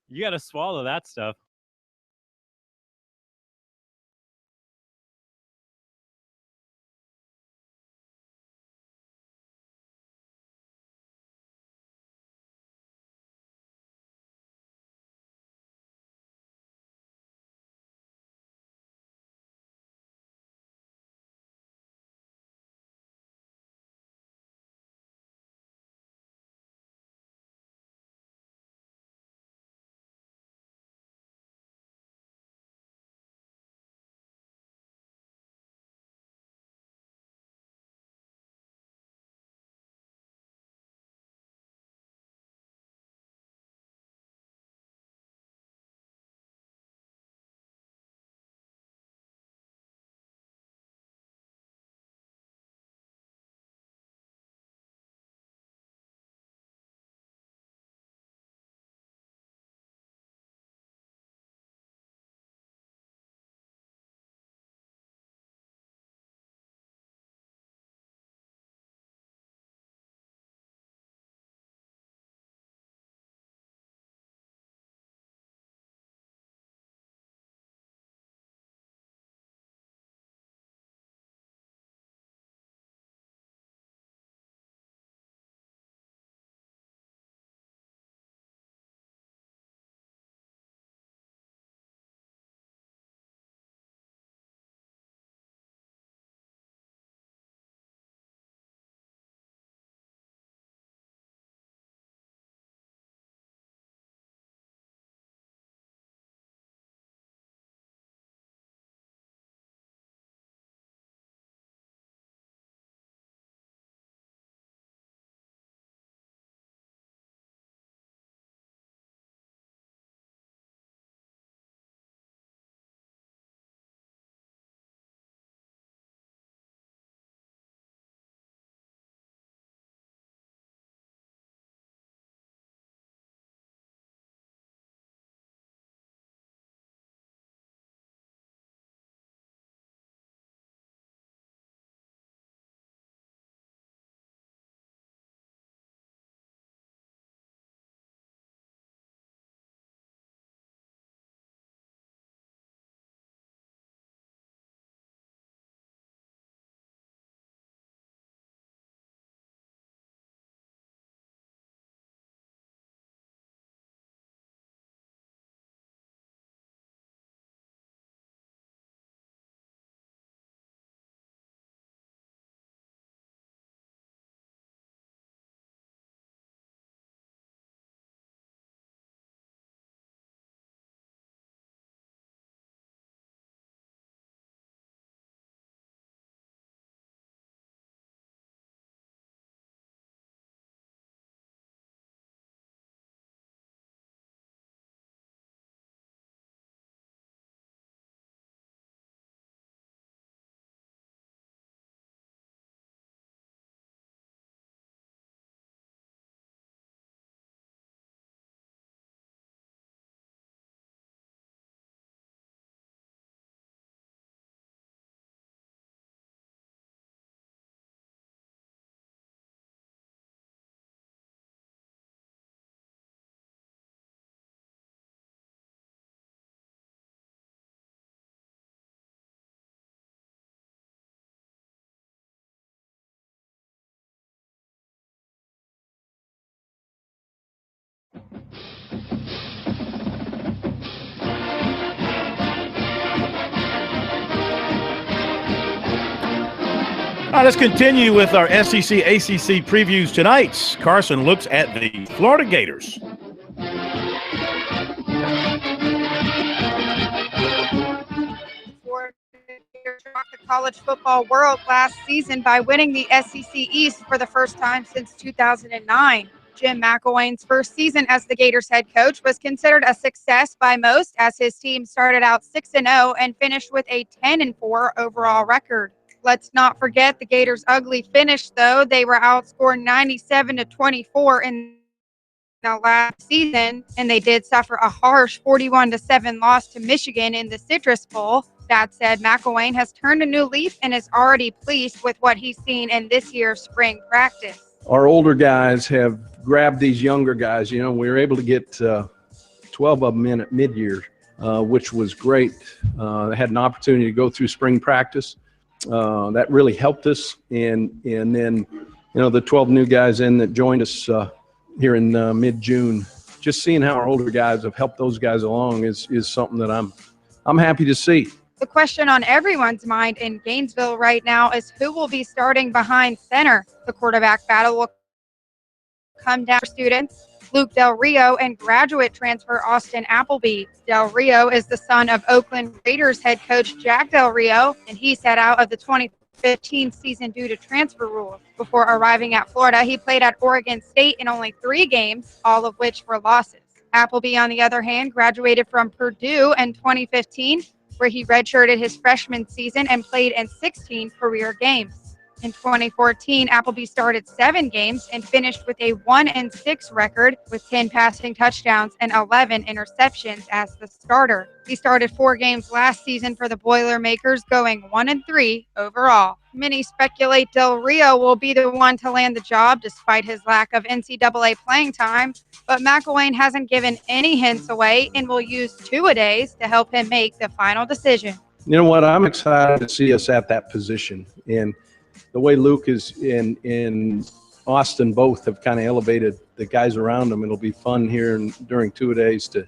You got to swallow that stuff. right, let's continue with our SEC ACC previews tonight. Carson looks at the Florida Gators. Florida Gators rocked the college football world last season by winning the SEC East for the first time since 2009. Jim McElwain's first season as the Gators head coach was considered a success by most, as his team started out 6-0 and finished with a 10-4 overall record. Let's not forget the Gators' ugly finish, though. They were outscored 97-24 in the last season, and they did suffer a harsh 41-7 loss to Michigan in the Citrus Bowl. That said, McElwain has turned a new leaf and is already pleased with what he's seen in this year's spring practice. Our older guys have grabbed these younger guys. You know, we were able to get 12 of them in at mid-year, which was great. I had an opportunity to go through spring practice. That really helped us. And then, you know, the 12 new guys in that joined us here in mid-June, just seeing how our older guys have helped those guys along is something that I'm happy to see. The question on everyone's mind in Gainesville right now is who will be starting behind center. The quarterback battle will come down for students Luke Del Rio and graduate transfer Austin Appleby. Del Rio is the son of Oakland Raiders head coach Jack Del Rio, and he sat out of the 2015 season due to transfer rules. Before arriving at Florida, he played at Oregon State in only 3 games, all of which were losses. Appleby, on the other hand, graduated from Purdue in 2015, where he redshirted his freshman season and played in 16 career games. In 2014, Appleby started 7 games and finished with a 1-6 record with 10 passing touchdowns and 11 interceptions as the starter. He started 4 games last season for the Boilermakers, going 1-3 overall. Many speculate Del Rio will be the one to land the job despite his lack of NCAA playing time, but McElwain hasn't given any hints away and will use 2-a-days to help him make the final decision. You know what? I'm excited to see us at that position. And the way Luke is in Austin both have kind of elevated the guys around them. It'll be fun here during 2-a-days to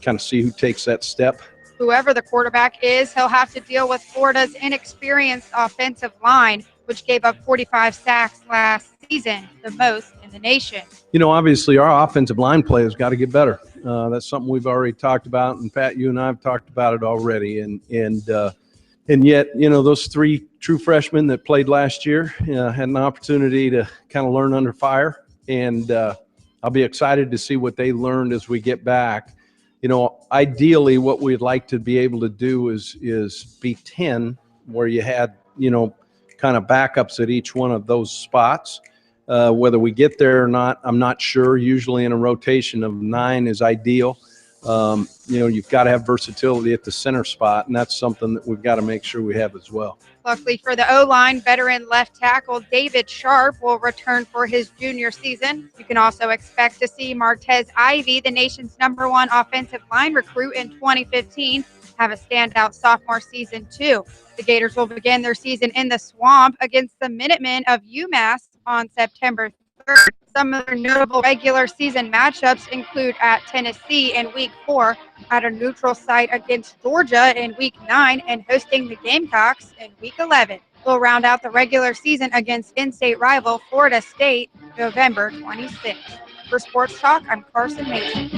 kind of see who takes that step. Whoever the quarterback is, he'll have to deal with Florida's inexperienced offensive line, which gave up 45 sacks last season, the most in the nation. You know, obviously our offensive line play has got to get better. That's something we've already talked about, and Pat, you and I have talked about it already. And yet, you know, those 3 true freshmen that played last year had an opportunity to kind of learn under fire. And I'll be excited to see what they learned as we get back. You know, ideally what we'd like to be able to do is be 10, where you had, you know, kind of backups at each one of those spots. Whether we get there or not, I'm not sure. Usually in a rotation of 9 is ideal. You know, you've got to have versatility at the center spot, and that's something that we've got to make sure we have as well. Luckily for the O-line, veteran left tackle David Sharp will return for his junior season. You can also expect to see Martez Ivy, the nation's #1 offensive line recruit in 2015, have a standout sophomore season too. The Gators will begin their season in the Swamp against the Minutemen of UMass on September 3rd. Some of their notable regular season matchups include at Tennessee in Week 4, at a neutral site against Georgia in Week 9, and hosting the Gamecocks in Week 11. We'll round out the regular season against in-state rival Florida State November 26th. For Sports Talk, I'm Carson Mason.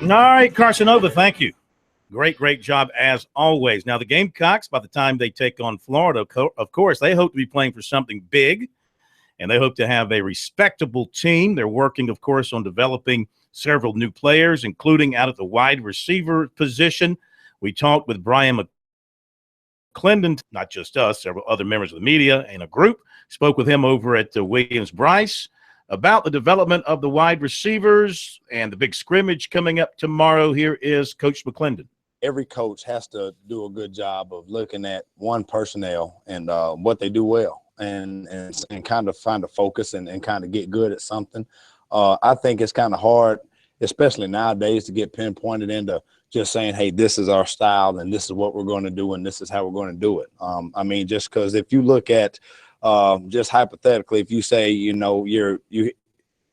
All right, Carson Nova, thank you. Great job as always. Now, the Gamecocks, by the time they take on Florida, of course, they hope to be playing for something big, and they hope to have a respectable team. They're working, of course, on developing several new players, including out at the wide receiver position. We talked with Brian McClendon, not just us, several other members of the media and a group. Spoke with him over at Williams-Brice about the development of the wide receivers and the big scrimmage coming up tomorrow. Here is Coach McClendon. Every coach has to do a good job of looking at one personnel and what they do well and kind of find a focus and kind of get good at something. I think it's kind of hard, especially nowadays, to get pinpointed into just saying, hey, this is our style and this is what we're going to do and this is how we're going to do it. I mean, just because if you look at just hypothetically, if you say, you know, you're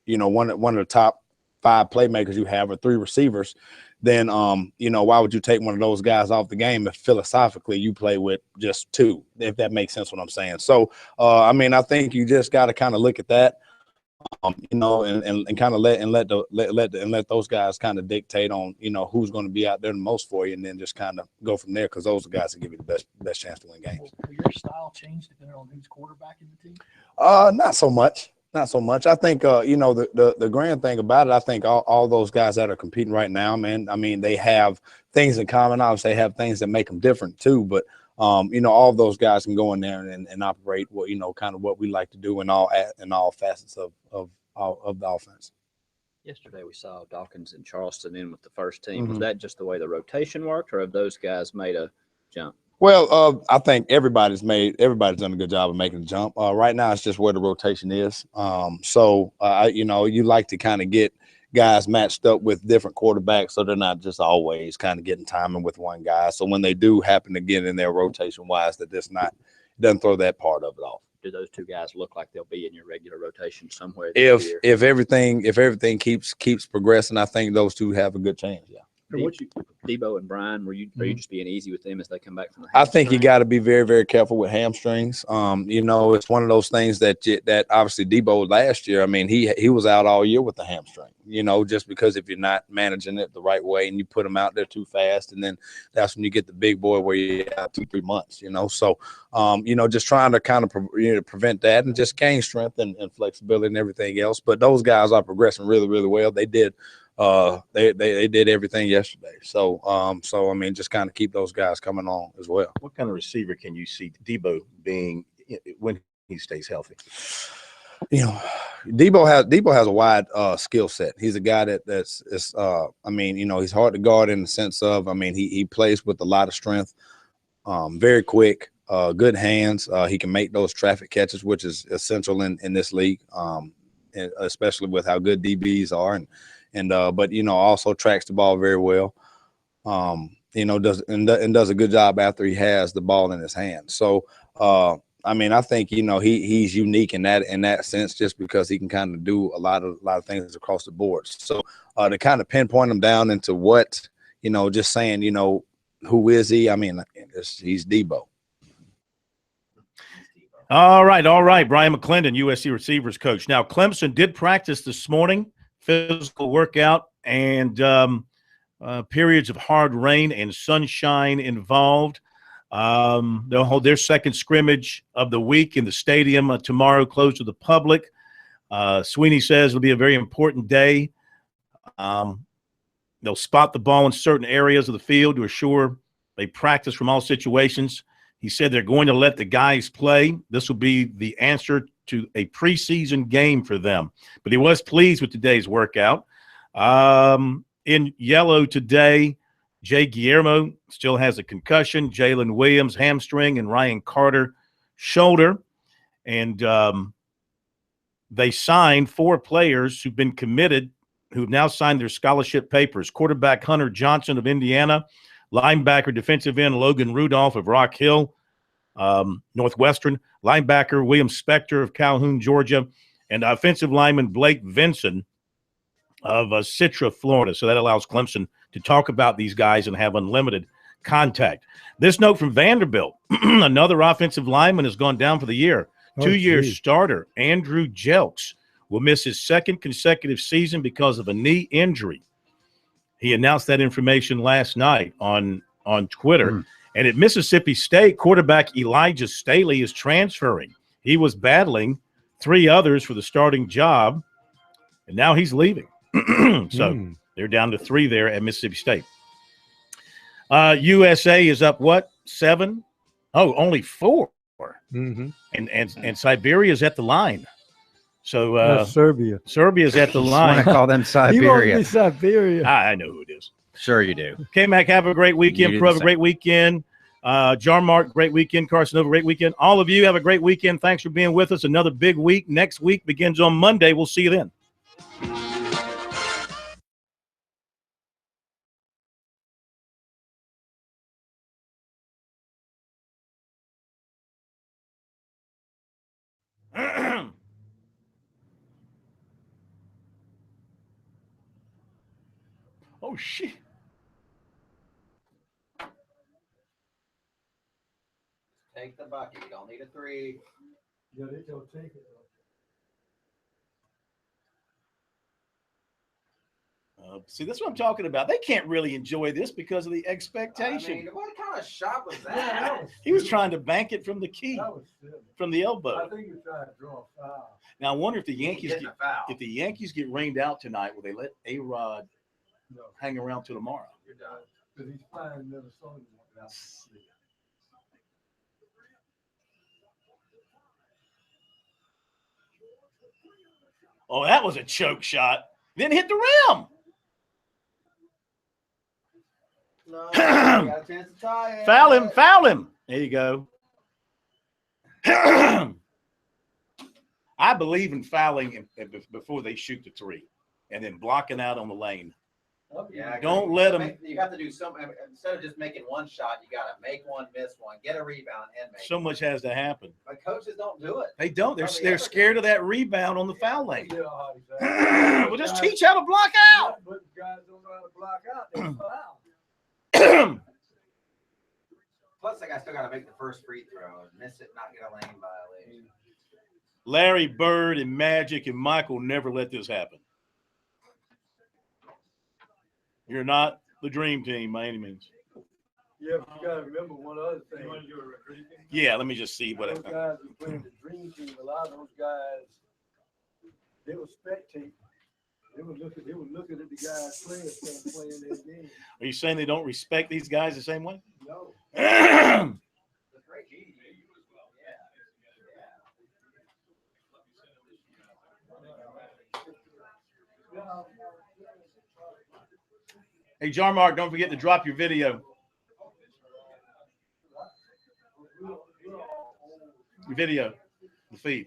one of the top 5 playmakers you have or 3 receivers, then why would you take one of those guys off the game if philosophically you play with just 2, if that makes sense what I'm saying. So I think you just got to kind of look at that, and kind of let those guys kind of dictate on who's going to be out there the most for you, and then just kind of go from there, because those are guys that give you the best chance to win games. Will your style change depending on who's quarterbacking the team? Not so much. Not so much. I think, the grand thing about it, I think all those guys that are competing right now, man, I mean, they have things in common. Obviously, they have things that make them different too. But, all of those guys can go in there and operate what, kind of what we like to do in all facets of the offense. Yesterday, we saw Dawkins and Charleston in with the first team. Was that just the way the rotation worked, or have those guys made a jump? Well, I think everybody's done a good job of making the jump. Right now, it's just where the rotation is. You like to kind of get guys matched up with different quarterbacks, so they're not just always kind of getting timing with one guy. So when they do happen to get in there rotation wise, that doesn't throw that part of it off. Do those 2 guys look like they'll be in your regular rotation somewhere? If everything keeps progressing, I think those 2 have a good chance. Yeah. Debo and Brian, are you just being easy with them as they come back from the hamstring? I think you got to be very, very careful with hamstrings. It's one of those things that obviously Debo last year, I mean, he was out all year with the hamstring, just because if you're not managing it the right way and you put him out there too fast, and then that's when you get the big boy where you have 2-3 months, So, just trying to kind of prevent that and just gain strength and flexibility and everything else. But those guys are progressing really, really well. They did. They did everything yesterday. So I mean, just kind of keep those guys coming on as well. What kind of receiver can you see Debo being when he stays healthy? Debo has a wide skill set. He's a guy that's he's hard to guard in the sense of, he plays with a lot of strength, very quick, good hands. He can make those traffic catches, which is essential in this league, and especially with how good DBs are. But also tracks the ball very well. Does a good job after he has the ball in his hand. So I think he's unique in that sense, just because he can kind of do a lot of things across the board. So to kind of pinpoint him down into what, just saying, who is he? I mean, he's Debo. All right. Brian McClendon, USC receivers coach. Now, Clemson did practice this morning. Physical workout and periods of hard rain and sunshine involved. They'll hold their second scrimmage of the week in the stadium tomorrow, closed to the public. Sweeney says it'll be a very important day. They'll spot the ball in certain areas of the field to assure they practice from all situations. He said they're going to let the guys play. This will be the answer to a preseason game for them. But he was pleased with today's workout. In yellow today, Jay Guillermo still has a concussion, Jalen Williams hamstring, and Ryan Carter shoulder. And they signed 4 players who've been committed, who've now signed their scholarship papers. Quarterback Hunter Johnson of Indiana, linebacker defensive end Logan Rudolph of Rock Hill, Northwestern, linebacker William Spector of Calhoun, Georgia, and offensive lineman Blake Vinson of Citra, Florida. So that allows Clemson to talk about these guys and have unlimited contact. This note from Vanderbilt, another offensive lineman has gone down for the year. 2-year starter Andrew Jelks will miss his 2nd consecutive season because of a knee injury. He announced that information last night on Twitter. And at Mississippi State, quarterback Elijah Staley is transferring. He was battling 3 others for the starting job, and now he's leaving. So they're down to 3 there at Mississippi State. USA is up, 7? Oh, only 4. And Siberia's at the line. So that's Serbia. Serbia's at the line. I call them Siberia. You want to be Siberia. I know who it is. Sure you do. K-Mac, have a great weekend. Pro, have a great weekend. Jarmark, great weekend. Carson Nova, great weekend. All of you have a great weekend. Thanks for being with us. Another big week. Next week begins on Monday. We'll see you then. Oh, shit. Take the bucket. You don't need a 3. Yeah, they don't take it. See, that's what I'm talking about. They can't really enjoy this because of the expectation. I mean, what kind of shot was that? He was trying to bank it from the key, from the elbow. I think he was trying to draw a foul. Now I wonder if the Yankees get rained out tonight, will they let A-Rod hang around till tomorrow? You're done. Because he's flying Minnesota. Oh, that was a choke shot. Then hit the rim. No, got a chance to tie it. Foul him. There you go. I believe in fouling before they shoot the 3 and then blocking out on the lane. Yeah, don't let them. You have to do something. Instead of just making one shot, you got to make one, miss one, get a rebound, and make So much has to happen. But coaches don't do it. They don't. They're scared of that rebound on the foul lane. Well, just teach how to block out. But guys don't know how to block out. They foul. Plus, I still got to make the first free throw and miss it, not get a lane violation. Larry Bird and Magic and Michael never let this happen. You're not the dream team by any means. Yeah, but you got to remember one other thing. Yeah, let me just see what those guys who playing the dream team, a lot of those guys, they were spectating. They were looking at the guys playing their game. Are you saying they don't respect these guys the same way? No. Hey, Jarmark, don't forget to drop your video. Your video, the feed.